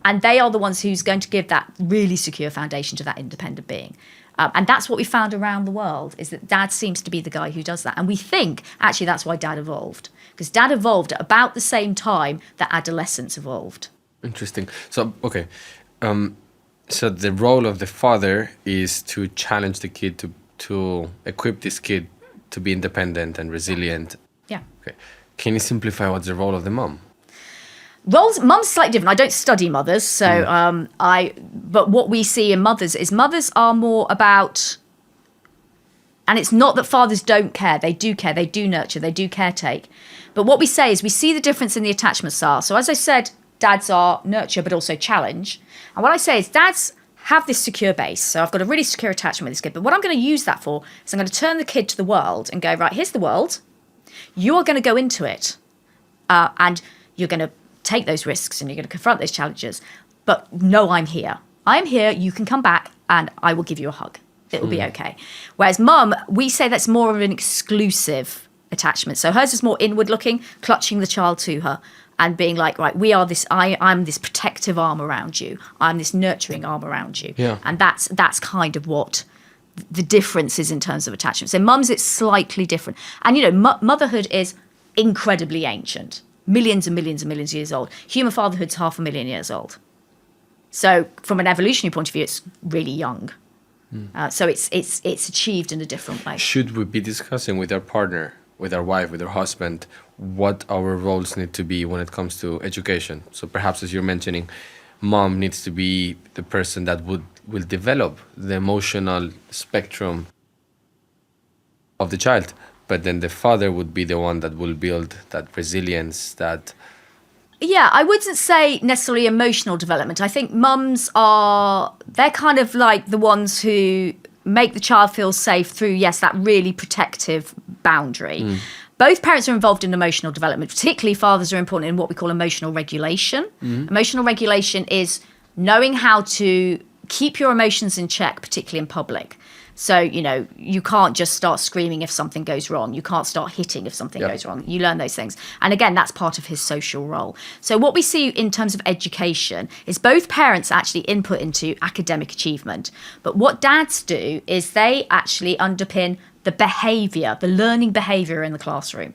And they are the ones who's going to give that really secure foundation to that independent being. And that's what we found around the world, is that dad seems to be the guy who does that. And we think, actually, that's why dad evolved. Because dad evolved at about the same time that adolescence evolved. Interesting. So, okay. So the role of the father is to challenge the kid, to equip this kid to be independent and resilient. Yeah. Okay. Can you simplify what's the role of the mom? Mum's slightly different. I don't study mothers, so but what we see in mothers is mothers are more about, and it's not that fathers don't care. They do care. They do nurture. They do caretake. But what we say is we see the difference in the attachment style. So as I said, dads are nurture, but also challenge. And what I say is dads have this secure base. So I've got a really secure attachment with this kid. But what I'm going to use that for is I'm going to turn the kid to the world and go, right, here's the world. You are going to go into it. And you're going to take those risks and you're going to confront those challenges. But no, I'm here. I'm here. You can come back and I will give you a hug. It will be okay. Whereas mum, we say that's more of an exclusive attachment. So hers is more inward looking, clutching the child to her and being like, right, we are this, I'm this protective arm around you. I'm this nurturing arm around you. Yeah. And that's kind of what the difference is in terms of attachment. So mums, it's slightly different. And, motherhood is incredibly ancient. Millions and millions and millions of years old. Human fatherhood's 500,000 years old. So from an evolutionary point of view, it's really young. So it's achieved in a different way. Should we be discussing with our partner, with our wife, with our husband, what our roles need to be when it comes to education? So perhaps, as you're mentioning, mom needs to be the person that will develop the emotional spectrum of the child. But then the father would be the one that will build that resilience, that... Yeah, I wouldn't say necessarily emotional development. I think mums they're kind of like the ones who make the child feel safe through, yes, that really protective boundary. Both parents are involved in emotional development. Particularly fathers are important in what we call emotional regulation. Emotional regulation is knowing how to keep your emotions in check, particularly in public. So, you can't just start screaming if something goes wrong. You can't start hitting if something goes wrong. You learn those things. And again, that's part of his social role. So what we see in terms of education is both parents actually input into academic achievement. But what dads do is they actually underpin the behaviour, the learning behaviour in the classroom.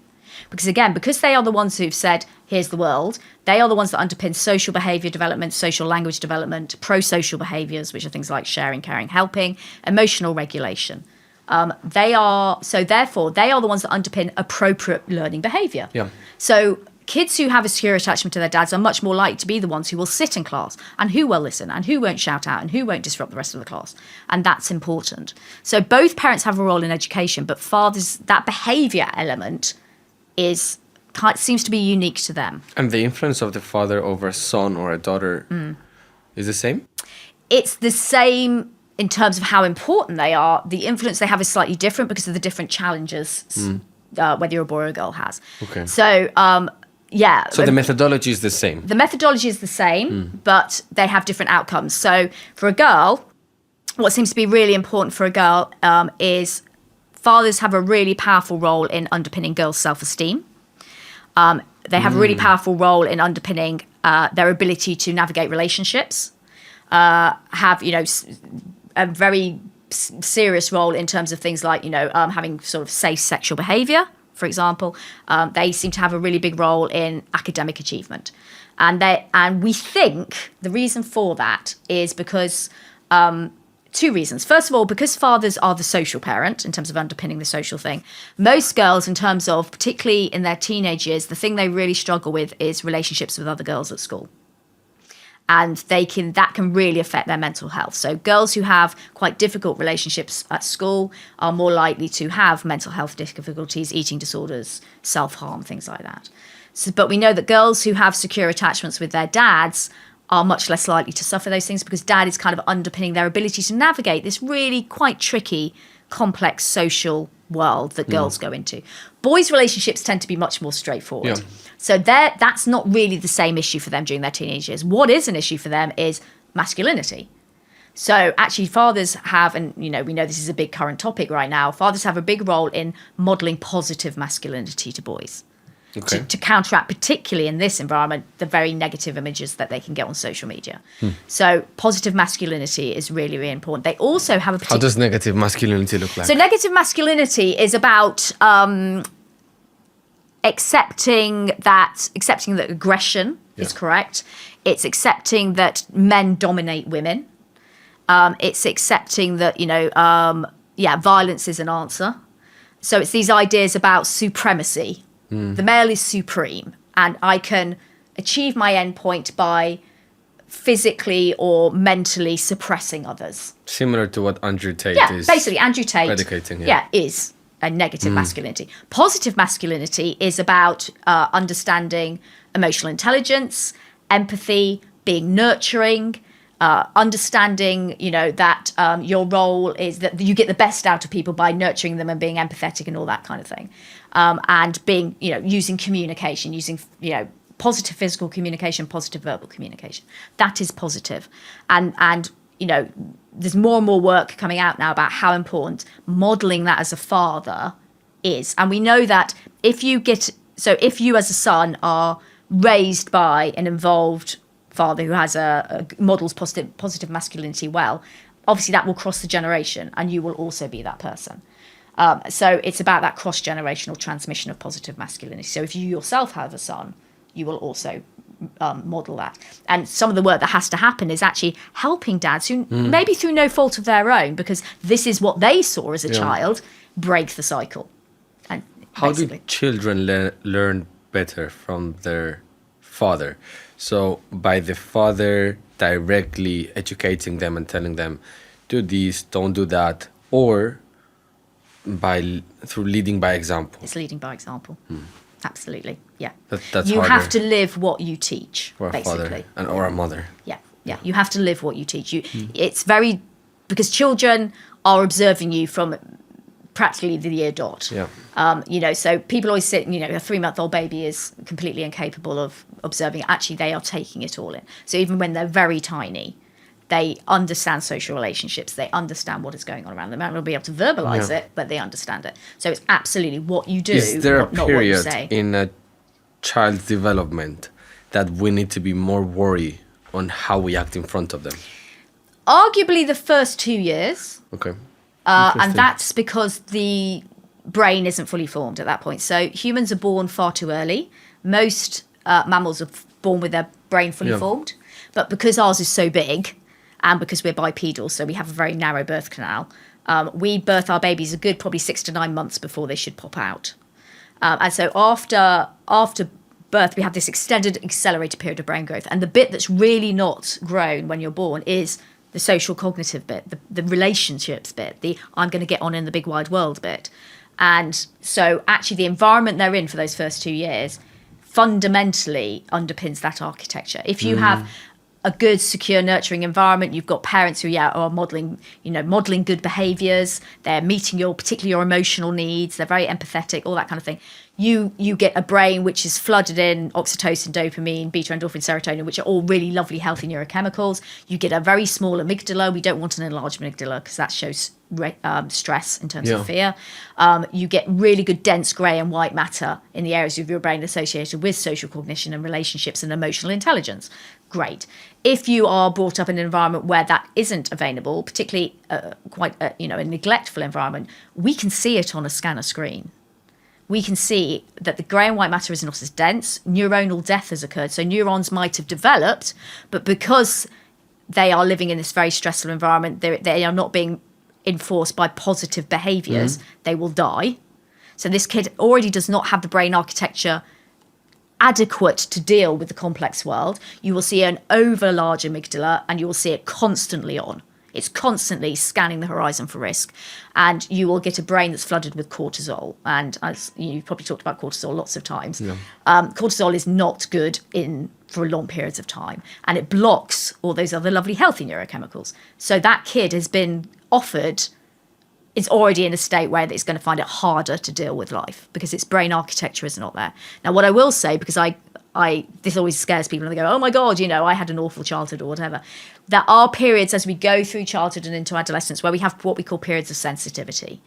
Because they are the ones who've said, here's the world, they are the ones that underpin social behaviour development, social language development, pro-social behaviours, which are things like sharing, caring, helping, emotional regulation. Therefore, they are the ones that underpin appropriate learning behaviour. Yeah. So kids who have a secure attachment to their dads are much more likely to be the ones who will sit in class and who will listen and who won't shout out and who won't disrupt the rest of the class. And that's important. So both parents have a role in education, but fathers, that behaviour element seems to be unique to them. And the influence of the father over a son or a daughter is the same? It's the same in terms of how important they are. The influence they have is slightly different because of the different challenges whether you're a boy or a girl has. Okay. So, So the methodology is the same? The methodology is the same, but they have different outcomes. So for a girl, what seems to be really important for a girl is fathers have a really powerful role in underpinning girls' self-esteem. They have a really powerful role in underpinning their ability to navigate relationships, have, a very serious role in terms of things like, having sort of safe sexual behavior, for example. They seem to have a really big role in academic achievement. And we think the reason for that is because two reasons. First of all, because fathers are the social parent in terms of underpinning the social thing. Most girls, in terms of, particularly in their teenage years, the thing they really struggle with is relationships with other girls at school. And that can really affect their mental health. So girls who have quite difficult relationships at school are more likely to have mental health difficulties, eating disorders, self-harm, things like that. But we know that girls who have secure attachments with their dads are much less likely to suffer those things because dad is kind of underpinning their ability to navigate this really quite tricky, complex social world that girls go into. Boys' relationships tend to be much more straightforward. Yeah. So that's not really the same issue for them during their teenage years. What is an issue for them is masculinity. So actually fathers have, and we know this is a big current topic right now, fathers have a big role in modelling positive masculinity to boys. Okay. To counteract, particularly in this environment, the very negative images that they can get on social media. So positive masculinity is really, really important. They also have a particular... How does negative masculinity look like? So negative masculinity is about accepting that aggression is correct. It's accepting that men dominate women. It's accepting that, violence is an answer. So it's these ideas about supremacy. The male is supreme, and I can achieve my endpoint by physically or mentally suppressing others. Similar to what Andrew Tate is. Basically, Andrew Tate predicating, is a negative masculinity. Positive masculinity is about understanding emotional intelligence, empathy, being nurturing, understanding, that your role is that you get the best out of people by nurturing them and being empathetic and all that kind of thing. And being, using communication, using, positive physical communication, positive verbal communication. That is positive. And there's more and more work coming out now about how important modeling that as a father is. And we know that if you as a son are raised by an involved father who has models positive masculinity well, obviously that will cross the generation and you will also be that person. So it's about that cross-generational transmission of positive masculinity. So if you yourself have a son, you will also model that. And some of the work that has to happen is actually helping dads who maybe through no fault of their own, because this is what they saw as a child, break the cycle. And how do children learn better from their father? So by the father directly educating them and telling them, do this, don't do that, or through leading by example. It's leading by example. Absolutely, yeah. That's you harder. have to live what you teach, or a basically. Father or a mother. Yeah. You have to live what you teach. It's very, because children are observing you from practically the year dot. Yeah. So people always say, a 3-month-old baby is completely incapable of observing. Actually, they are taking it all in. So even when they're very tiny, they understand social relationships. They understand what is going on around them. They might not be able to verbalize it, but they understand it. So it's absolutely what you do, is there a not what you period say. in a child's development that we need to be more worried on how we act in front of them? Arguably the first 2 years. Okay. And that's because the brain isn't fully formed at that point. So humans are born far too early. Most mammals are born with their brain fully formed. But because ours is so big, and because we're bipedal, so we have a very narrow birth canal, we birth our babies a good probably 6 to 9 months before they should pop out. And so after birth, we have this extended accelerated period of brain growth. And the bit that's really not grown when you're born is the social cognitive bit, the relationships bit, the I'm going to get on in the big wide world bit. And so actually the environment they're in for those first 2 years fundamentally underpins that architecture. If you have a good, secure, nurturing environment, you've got parents who are modeling good behaviors, they're meeting particularly your emotional needs, they're very empathetic, all that kind of thing. You get a brain which is flooded in oxytocin, dopamine, beta-endorphin, serotonin, which are all really lovely, healthy neurochemicals. You get a very small amygdala. We don't want an enlarged amygdala because that shows stress in terms of fear. You get really good dense grey and white matter in the areas of your brain associated with social cognition and relationships and emotional intelligence. Great. If you are brought up in an environment where that isn't available, particularly a neglectful environment, we can see it on a scanner screen. We can see that the grey and white matter is not as dense. Neuronal death has occurred. So neurons might have developed, but because they are living in this very stressful environment, they are not being enforced by positive behaviours, they will die. So this kid already does not have the brain architecture adequate to deal with the complex world. You will see an over large amygdala and you will see it constantly on. It's constantly scanning the horizon for risk. And you will get a brain that's flooded with cortisol. And as you've probably talked about cortisol lots of times, cortisol is not good for long periods of time. And it blocks all those other lovely healthy neurochemicals. So that kid has been offered, is already in a state where it's going to find it harder to deal with life because its brain architecture is not there. Now, what I will say, because this always scares people and they go, oh my God, I had an awful childhood or whatever. There are periods as we go through childhood and into adolescence where we have what we call periods of sensitivity,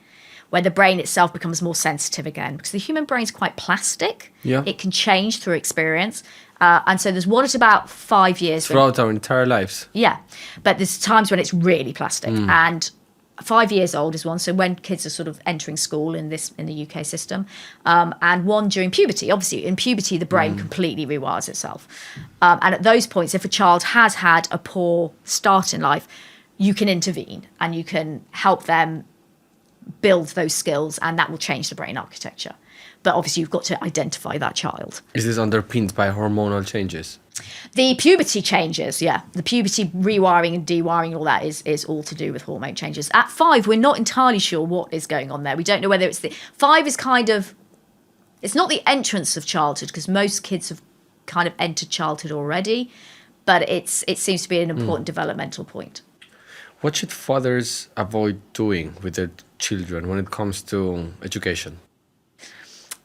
where the brain itself becomes more sensitive again because the human brain is quite plastic. Yeah. It can change through experience. And so there's one at about 5 years. Throughout our entire lives. Yeah. But there's times when it's really plastic. And 5 years old is one, so when kids are sort of entering school in the UK system, and one during puberty. Obviously, in puberty, the brain completely rewires itself. And at those points, if a child has had a poor start in life, you can intervene and you can help them build those skills, and that will change the brain architecture. But obviously, you've got to identify that child. Is this underpinned by hormonal changes? The puberty changes, yeah. The puberty rewiring and dewiring, all that is all to do with hormone changes. At 5, we're not entirely sure what is going on there. We don't know whether it's 5 is it's not the entrance of childhood because most kids have kind of entered childhood already, but it seems to be an important developmental point. What should fathers avoid doing with their children when it comes to education?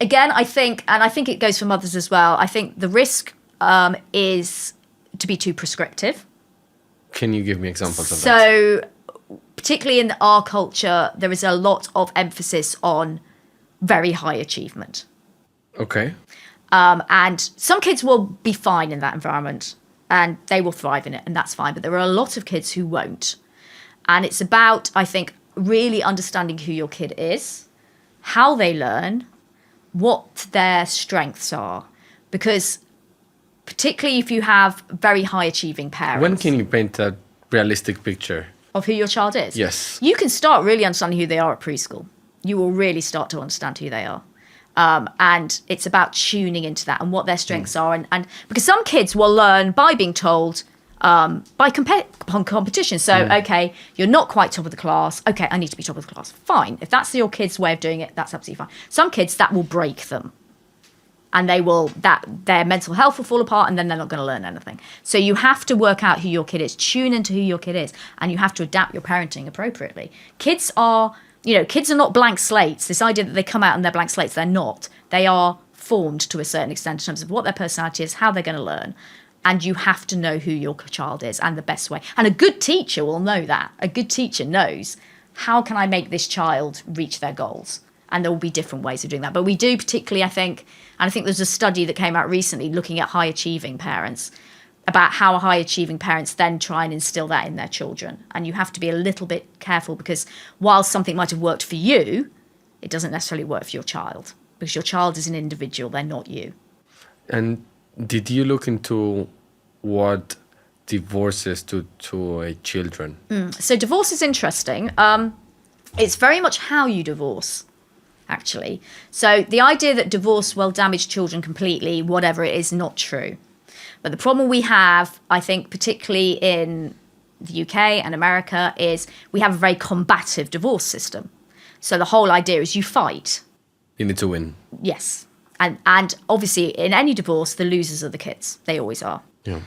Again, I think it goes for mothers as well. I think the risk is to be too prescriptive. Can you give me examples of that? So, particularly in our culture, there is a lot of emphasis on very high achievement. Okay. And some kids will be fine in that environment and they will thrive in it, and that's fine. But there are a lot of kids who won't. And it's about, I think, really understanding who your kid is, how they learn, what their strengths are. Because particularly if you have very high achieving parents. When can you paint a realistic picture of who your child is? Yes. You can start really understanding who they are at preschool. You will really start to understand who they are. And it's about tuning into that and what their strengths are. And because some kids will learn by being told, by competition. So, okay, you're not quite top of the class. Okay, I need to be top of the class. Fine. If that's your kid's way of doing it, that's absolutely fine. Some kids, that will break them. And their mental health will fall apart and then they're not going to learn anything. So you have to work out who your kid is, tune into who your kid is, and you have to adapt your parenting appropriately. Kids are not blank slates. This idea that they come out and they're blank slates, they're not. They are formed to a certain extent in terms of what their personality is, how they're going to learn. And you have to know who your child is and the best way. And a good teacher will know that. A good teacher knows, how can I make this child reach their goals? And there will be different ways of doing that. But we do particularly, I think there's a study that came out recently looking at high-achieving parents, about how high-achieving parents then try and instill that in their children. And you have to be a little bit careful because while something might have worked for you, it doesn't necessarily work for your child because your child is an individual, they're not you. And did you look into what divorces do to children? So divorce is interesting. It's very much how you divorce, actually. So the idea that divorce will damage children completely, whatever it is, not true. But the problem we have, I think, particularly in the UK and America, is we have a very combative divorce system. So the whole idea is you fight. You need to win. Yes. And obviously, in any divorce, the losers are the kids. They always are. Yeah.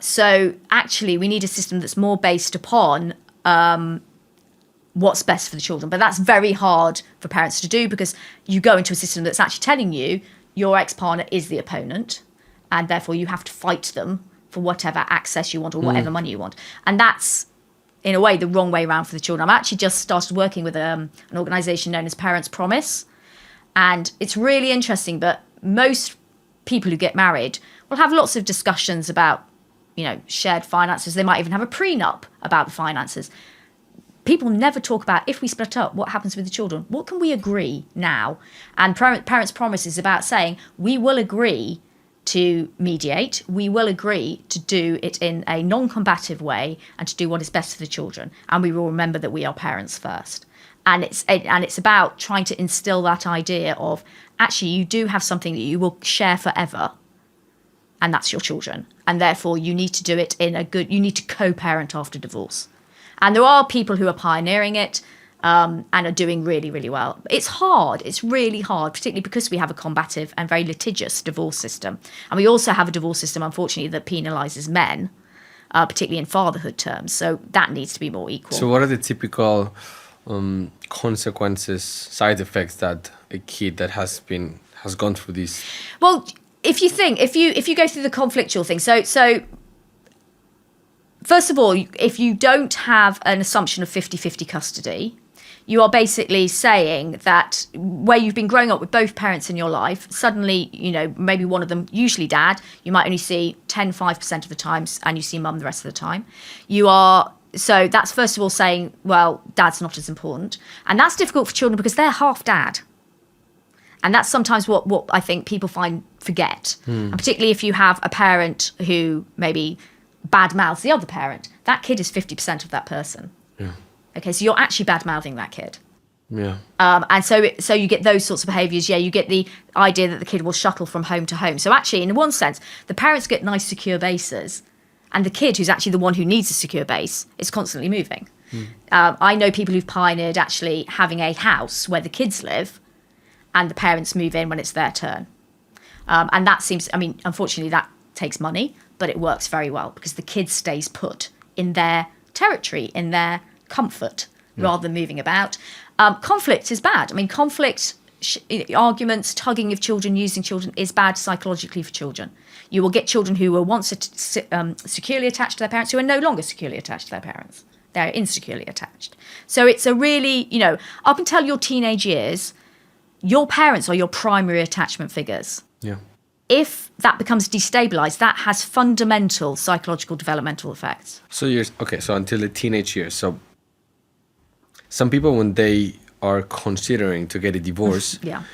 So actually, we need a system that's more based upon what's best for the children. But that's very hard for parents to do because you go into a system that's actually telling you your ex-partner is the opponent, and therefore you have to fight them for whatever access you want or whatever money you want. And that's in a way, the wrong way around for the children. I'm actually just started working with an organisation known as Parents Promise. And it's really interesting, but most people who get married will have lots of discussions about, shared finances. They might even have a prenup about the finances. People never talk about, if we split up, what happens with the children? What can we agree now? And Parents Promise is about saying, we will agree to mediate, we will agree to do it in a non-combative way and to do what is best for the children. And we will remember that we are parents first. And it's about trying to instill that idea of, actually, you do have something that you will share forever, and that's your children. And therefore, you need to do it you need to co-parent after divorce. And there are people who are pioneering it and are doing really, really well. It's hard. It's really hard, particularly because we have a combative and very litigious divorce system. And we also have a divorce system, unfortunately, that penalises men, particularly in fatherhood terms. So that needs to be more equal. So what are the typical consequences, side effects that a kid that has gone through this? Well, if you go through the conflictual thing, so first of all, if you don't have an assumption of 50-50 custody, you are basically saying that where you've been growing up with both parents in your life, suddenly, maybe one of them, usually dad, you might only see 5% of the times, and you see mum the rest of the time. So that's first of all saying, well, dad's not as important. And that's difficult for children because they're half dad. And that's sometimes what I think people forget. And particularly if you have a parent who maybe bad-mouths the other parent, that kid is 50% of that person. Yeah. Okay, so you're actually bad-mouthing that kid. Yeah. And so you get those sorts of behaviours. Yeah, you get the idea that the kid will shuttle from home to home. So actually, in one sense, the parents get nice, secure bases. And the kid, who's actually the one who needs a secure base, is constantly moving. I know people who've pioneered actually having a house where the kids live and the parents move in when it's their turn. And that seems, unfortunately, that takes money, but it works very well because the kid stays put in their territory, in their comfort, rather than moving about. Conflict is bad. Conflict, arguments, tugging of children, using children is bad psychologically for children. You will get children who were once securely attached to their parents who are no longer securely attached to their parents. They're insecurely attached. So it's a really, up until your teenage years, your parents are your primary attachment figures. Yeah. If that becomes destabilized, that has fundamental psychological developmental effects. So until the teenage years. So some people, when they are considering to get a divorce, Yeah.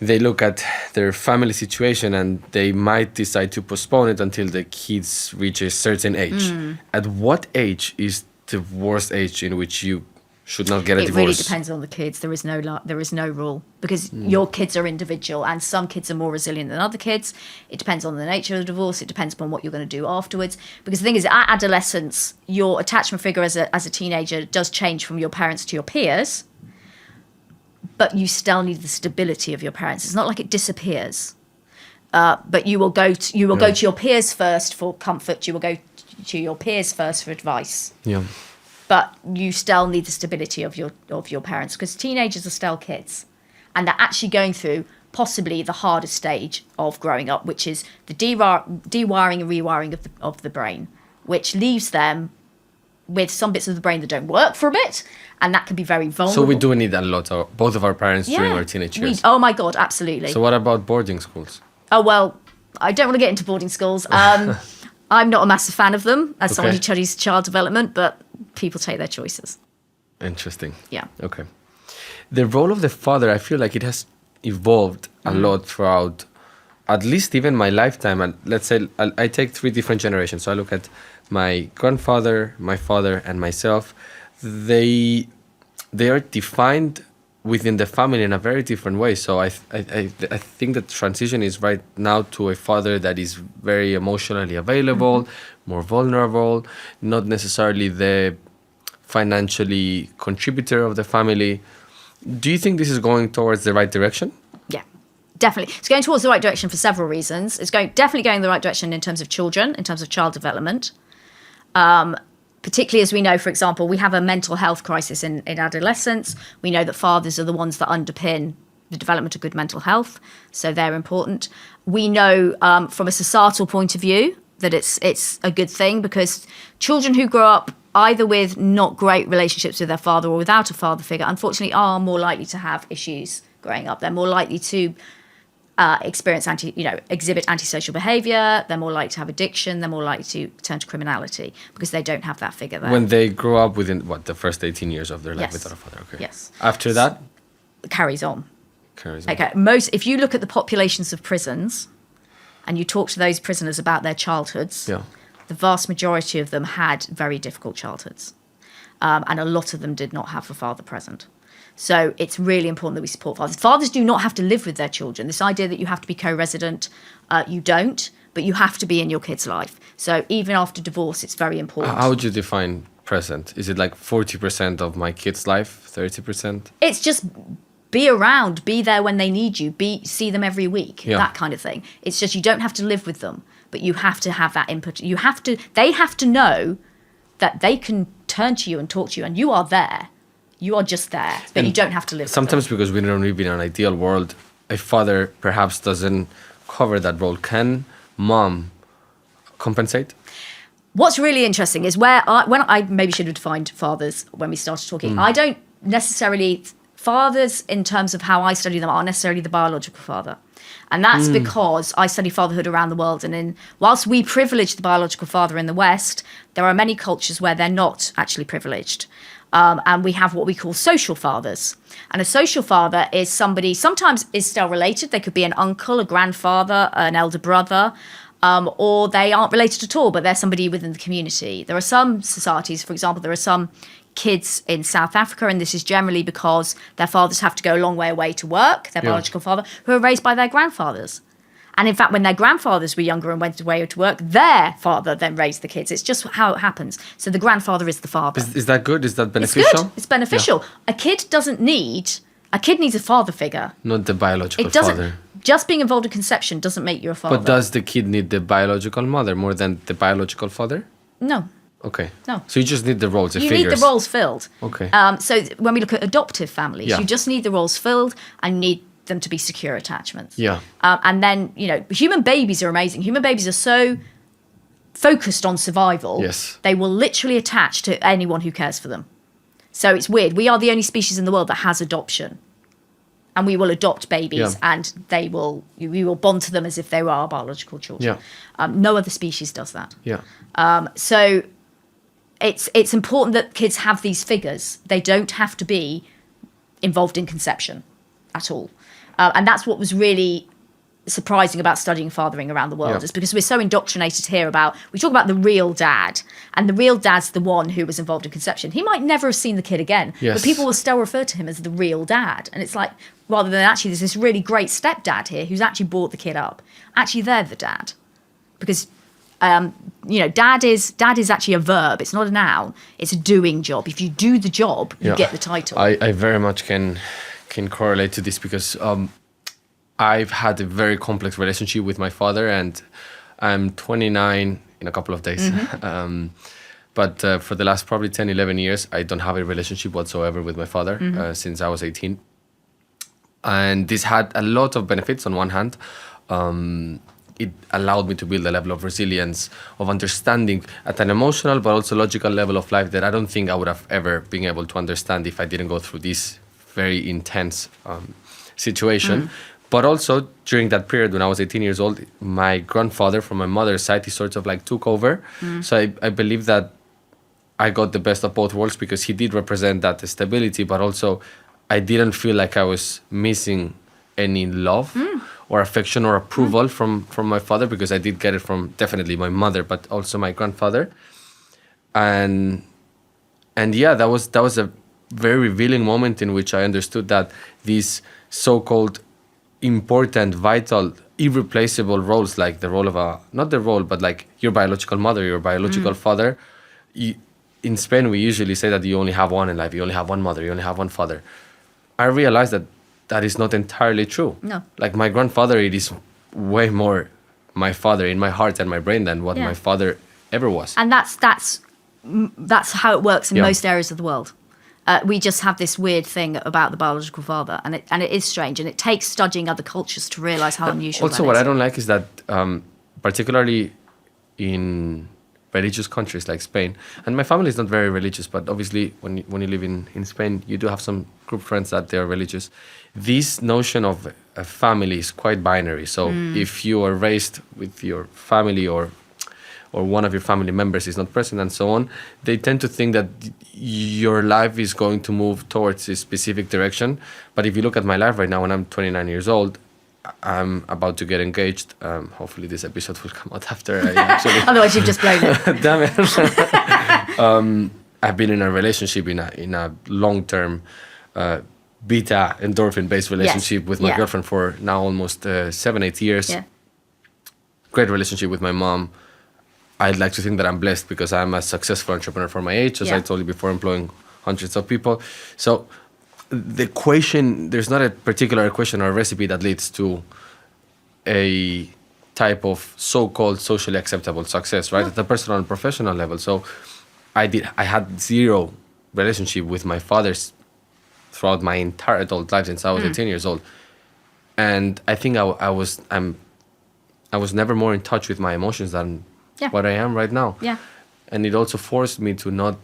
they look at their family situation and they might decide to postpone it until the kids reach a certain age. At what age is the worst age in which you should not get a divorce? It really depends on the kids. There is no rule because your kids are individual and some kids are more resilient than other kids. It depends on the nature of the divorce. It depends upon what you're going to do afterwards. Because the thing is, at adolescence, your attachment figure as a teenager does change from your parents to your peers, but you still need the stability of your parents. It's not like it disappears. But you will go to your peers first for comfort. You will go to your peers first for advice. Yeah. But you still need the stability of your parents because teenagers are still kids, and they're actually going through possibly the hardest stage of growing up, which is the dewiring and rewiring of the brain, which leaves them with some bits of the brain that don't work for a bit, and that can be very vulnerable. So we do need a lot of both of our parents during our teenage years. Oh my God, absolutely. So what about boarding schools? Oh well, I don't want to get into boarding schools. I'm not a massive fan of them as someone who studies child development, but people take their choices. Interesting. Yeah. Okay. The role of the father, I feel like it has evolved a lot throughout, at least even my lifetime. And let's say I take 3 different generations. So I look at my grandfather, my father, and myself. They are defined within the family in a very different way. So I think the transition is right now to a father that is very emotionally available, more vulnerable, not necessarily the financially contributor of the family. Do you think this is going towards the right direction? Yeah, definitely. It's going towards the right direction for several reasons. It's definitely going in the right direction in terms of children, in terms of child development. Particularly as we know, for example, we have a mental health crisis in adolescence. We know that fathers are the ones that underpin the development of good mental health, so they're important. We know from a societal point of view that it's a good thing because children who grow up either with not great relationships with their father or without a father figure, unfortunately, are more likely to have issues growing up. They're more likely to exhibit antisocial behavior. They're more likely to have addiction. They're more likely to turn to criminality because they don't have that figure there. When they grow up within the first 18 years of their life Yes. without a father. Okay. Yes. After that, Carries on. carries on. Okay. If you look at the populations of prisons, and you talk to those prisoners about their childhoods, Yeah. the vast majority of them had very difficult childhoods, and a lot of them did not have a father present. So it's really important that we support fathers. Fathers do not have to live with their children. This idea that you have to be co-resident, you don't, but you have to be in your kid's life. So even after divorce, it's very important. How would you define present? Is it like 40% of my kid's life, 30%? It's just be around, be there when they need you, see them every week, Yeah. that kind of thing. It's just you don't have to live with them, but you have to have that input. They have to know that they can turn to you and talk to you, and you are there. You are just there, but And you don't have to live Sometimes with them. because we don't live in an ideal world, a father perhaps doesn't cover that role. Can mom compensate? What's really interesting is when I maybe should have defined fathers when we started talking. I don't necessarily, fathers in terms of how I study them aren't necessarily the biological father. And that's because I study fatherhood around the world. And whilst we privilege the biological father in the West, there are many cultures where they're not actually privileged. And we have what we call social fathers. And a social father is somebody, sometimes is still related. They could be an uncle, a grandfather, an elder brother, or they aren't related at all, but they're somebody within the community. There are some societies, for example, there are some kids in South Africa, and this is generally because their fathers have to go a long way away to work, their biological father, who are raised by their grandfathers. And in fact, when their grandfathers were younger and went away to work, their father then raised the kids. It's just how it happens. So the grandfather is the father. Is that good? Is that It's beneficial? good. It's beneficial. Yeah. A kid needs a father figure. Not the biological It doesn't. father. Just being involved in conception doesn't make you a father. But does the kid need the biological mother more than the biological father? No. Okay. No. So you just need the roles, the You figures. need the roles filled. Okay. So when we look at adoptive families, Yeah. you just need the roles filled and you need them to be secure attachments. Yeah. And then, human babies are amazing. Human babies are so focused on survival. Yes. They will literally attach to anyone who cares for them. So it's weird. We are the only species in the world that has adoption. And we will adopt babies Yeah. and we will bond to them as if they were our biological children. Yeah. No other species does that. Yeah. So it's important that kids have these figures. They don't have to be involved in conception at all. And that's what was really surprising about studying fathering around the world, Yeah. is because we're so indoctrinated here we talk about the real dad, and the real dad's the one who was involved in conception. He might never have seen the kid again, Yes. but people will still refer to him as the real dad. And it's like, rather than actually there's this really great stepdad here who's actually brought the kid up. Actually, they're the dad. Because dad is actually a verb. It's not a noun. It's a doing job. If you do the job, you Yeah. get the title. I very much can correlate to this because I've had a very complex relationship with my father, and I'm 29 in a couple of days. Mm-hmm. But for the last probably 10, 11 years, I don't have a relationship whatsoever with my father since I was 18. And this had a lot of benefits on one hand. It allowed me to build a level of resilience, of understanding at an emotional but also logical level of life that I don't think I would have ever been able to understand if I didn't go through this very intense situation. But also during that period when I was 18 years old, my grandfather from my mother's side, he sort of like took over. So I believe that I got the best of both worlds because he did represent that stability, but also I didn't feel like I was missing any love or affection or approval from my father, because I did get it from definitely my mother, but also my grandfather. And yeah, that was a very revealing moment in which I understood that these so-called important, vital, irreplaceable roles, like the role of not the role, but like your biological mother, your biological father. In Spain, we usually say that you only have one in life. You only have one mother. You only have one father. I realized that is not entirely true. No. Like my grandfather, it is way more my father in my heart and my brain than what my father ever was. And that's how it works in Yeah. most areas of the world. We just have this weird thing about the biological father, and it is strange, and it takes studying other cultures to realize how unusual Also, that what is. I don't like is that, particularly in religious countries like Spain. And my family is not very religious, but obviously when you live in Spain, you do have some group friends that they are religious. This notion of a family is quite binary. So if you are raised with your family or one of your family members is not present and so on, they tend to think that your life is going to move towards a specific direction. But if you look at my life right now, when I'm 29 years old, I'm about to get engaged. Hopefully this episode will come out after I actually... Otherwise you've just blown it. Damn it. I've been in a relationship, in a long-term Beta-Endorphin based relationship with my girlfriend for now almost 7-8 years. Yeah. Great relationship with my mom. I'd like to think that I'm blessed because I'm a successful entrepreneur for my age, as I told you before, employing hundreds of people. So the equation, there's not a particular equation or recipe that leads to a type of so-called socially acceptable success, right? At the personal and professional level. So I had zero relationship with my fathers throughout my entire adult life since I was 18 years old. And I think I was never more in touch with my emotions than what I am right now. Yeah. And it also forced me to not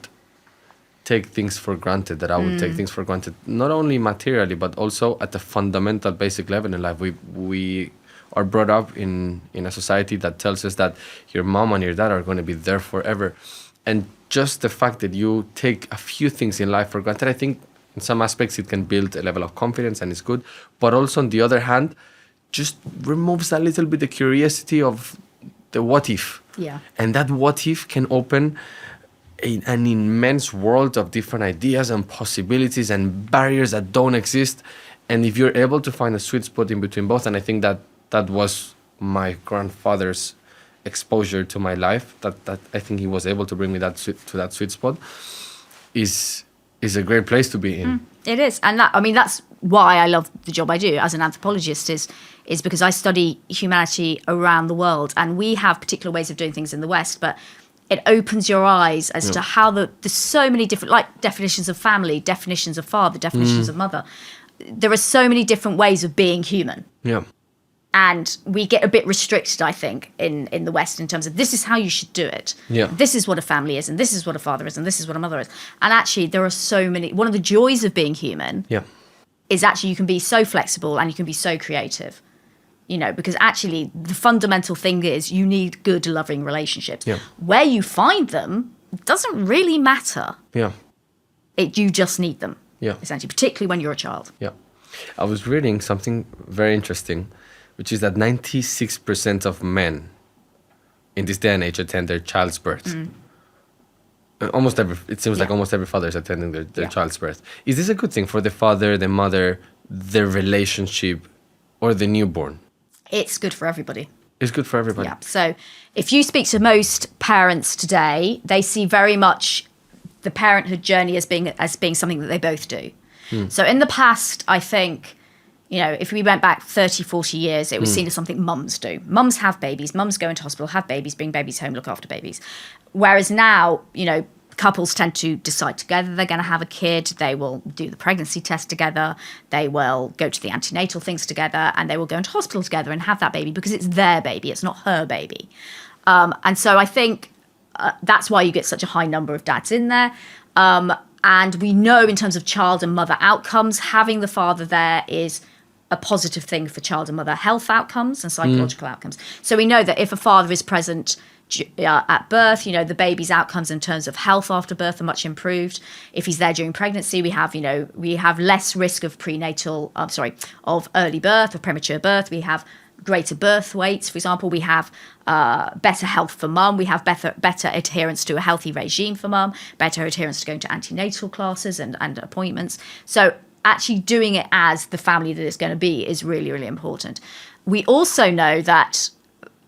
take things for granted, that I would take things for granted, not only materially, but also at the fundamental basic level in life. We are brought up in a society that tells us that your mom and your dad are going to be there forever. And just the fact that you take a few things in life for granted, I think in some aspects it can build a level of confidence and it's good. But also on the other hand, just removes a little bit the curiosity of the what if. Yeah. And that what if can open an immense world of different ideas and possibilities and barriers that don't exist. And if you're able to find a sweet spot in between both, and I think that was my grandfather's exposure to my life, that I think he was able to bring me to that sweet spot, is a great place to be in. It is. And that's why I love the job I do as an anthropologist is because I study humanity around the world, and we have particular ways of doing things in the West, but it opens your eyes as to how there's so many different, like definitions of family, definitions of father, definitions of mother. There are so many different ways of being human. Yeah. And we get a bit restricted, I think, in the West in terms of this is how you should do it. Yeah. This is what a family is, and this is what a father is, and this is what a mother is. And actually, there are so many. One of the joys of being human is actually you can be so flexible and you can be so creative. Because actually the fundamental thing is you need good, loving relationships. Yeah. Where you find them doesn't really matter. Yeah. You just need them. Yeah. Essentially, particularly when you're a child. Yeah. I was reading something very interesting, which is that 96% of men in this day and age attend their child's birth. It seems like almost every father is attending their child's birth. Is this a good thing for the father, the mother, their relationship, or the newborn? It's good for everybody. It's good for everybody. Yeah. So if you speak to most parents today, they see very much the parenthood journey as being something that they both do. So in the past, I think, if we went back 30, 40 years, it was seen as something mums do. Mums have babies. Mums go into hospital, have babies, bring babies home, look after babies. Whereas now, couples tend to decide together they're going to have a kid. They will do the pregnancy test together. They will go to the antenatal things together, and they will go into hospital together and have that baby because it's their baby. It's not her baby. And so I think that's why you get such a high number of dads in there. And we know in terms of child and mother outcomes, having the father there is a positive thing for child and mother health outcomes and psychological outcomes. So we know that if a father is present at birth, the baby's outcomes in terms of health after birth are much improved. If he's there during pregnancy, we have less risk of of early birth, of premature birth. We have greater birth weights, for example. We have better health for mum. We have better adherence to a healthy regime for mum, better adherence to going to antenatal classes and appointments. So actually doing it as the family that it's going to be is really, really important. We also know that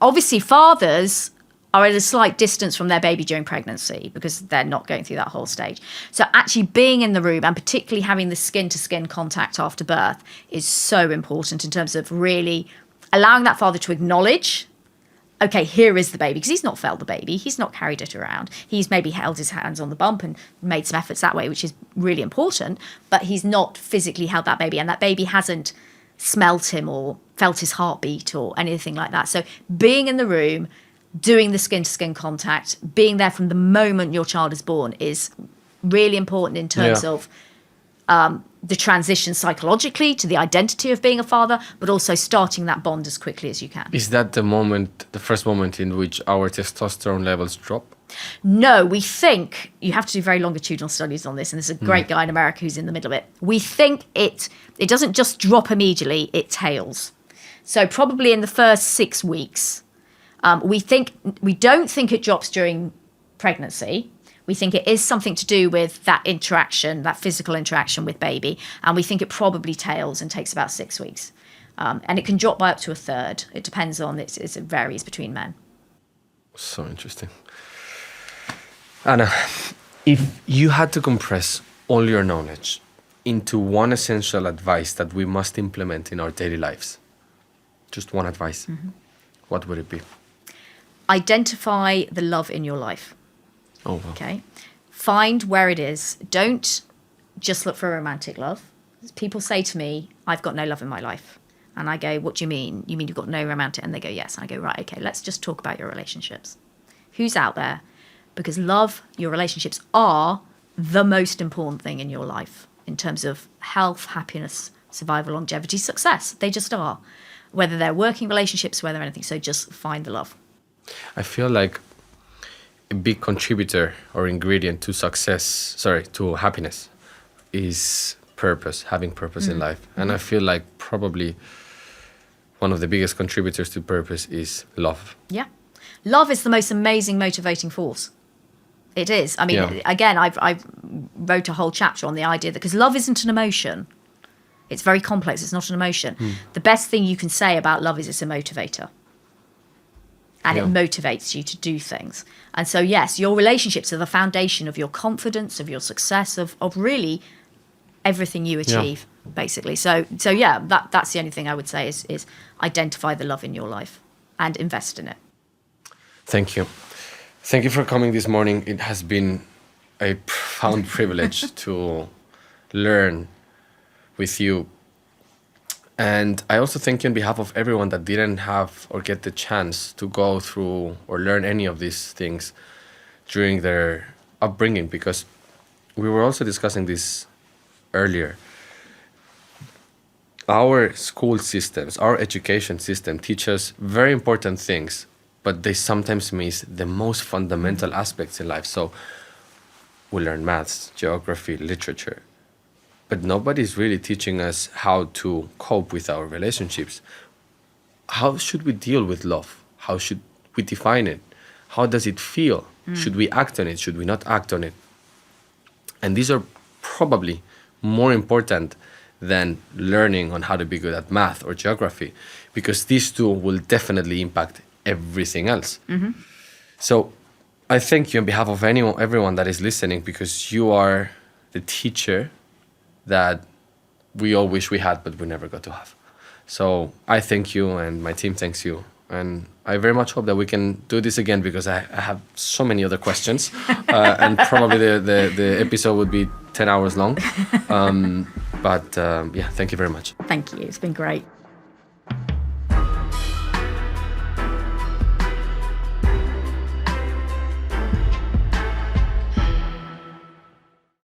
obviously fathers are at a slight distance from their baby during pregnancy because they're not going through that whole stage. So actually being in the room and particularly having the skin-to-skin contact after birth is so important in terms of really allowing that father to acknowledge, okay, here is the baby, because he's not felt the baby, he's not carried it around. He's maybe held his hands on the bump and made some efforts that way, which is really important, but he's not physically held that baby, and that baby hasn't smelt him or felt his heartbeat or anything like that. So being in the room, doing the skin-to-skin contact, being there from the moment your child is born is really important in terms of the transition psychologically to the identity of being a father, but also starting that bond as quickly as you can. Is that the first moment in which our testosterone levels drop? No, we think, you have to do very longitudinal studies on this, and there's a great guy in America who's in the middle of it. We think it doesn't just drop immediately, it tails. So probably in the first 6 weeks, we don't think it drops during pregnancy. We think it is something to do with that interaction, that physical interaction with baby. And we think it probably tails and takes about 6 weeks. And it can drop by up to a third. It depends on, it varies between men. So interesting. Anna, if you had to compress all your knowledge into one essential advice that we must implement in our daily lives, just one advice, what would it be? Identify the love in your life. Oh, wow. Okay. Find where it is. Don't just look for romantic love. People say to me, I've got no love in my life. And I go, what do you mean? You mean you've got no romantic? And they go, yes. And I go, right, okay, let's just talk about your relationships. Who's out there? Because love, your relationships are the most important thing in your life in terms of health, happiness, survival, longevity, success. They just are. Whether they're working relationships, whether anything. So just find the love. I feel like a big contributor or ingredient to to happiness is purpose, having purpose in life. And I feel like probably one of the biggest contributors to purpose is love. Yeah. Love is the most amazing motivating force. It is. I mean, again, I wrote a whole chapter on the idea that because love isn't an emotion. It's very complex. It's not an emotion. The best thing you can say about love is it's a motivator. And it motivates you to do things. And so, yes, your relationships are the foundation of your confidence, of your success, of really everything you achieve, basically. So yeah, that's the only thing I would say is identify the love in your life and invest in it. Thank you. Thank you for coming this morning. It has been a profound privilege to learn with you. And I also thank you on behalf of everyone that didn't have or get the chance to go through or learn any of these things during their upbringing, because we were also discussing this earlier. Our school systems, our education system teaches very important things, but they sometimes miss the most fundamental aspects in life. So we learn maths, geography, literature, but nobody's really teaching us how to cope with our relationships. How should we deal with love? How should we define it? How does it feel? Should we act on it? Should we not act on it? And these are probably more important than learning on how to be good at math or geography, because these two will definitely impact everything else. So I thank you on behalf of everyone that is listening, because you are the teacher that we all wish we had, but we never got to have. So I thank you, and my team thanks you. And I very much hope that we can do this again, because I have so many other questions. And probably the episode would be 10 hours long. But yeah, thank you very much. Thank you. It's been great.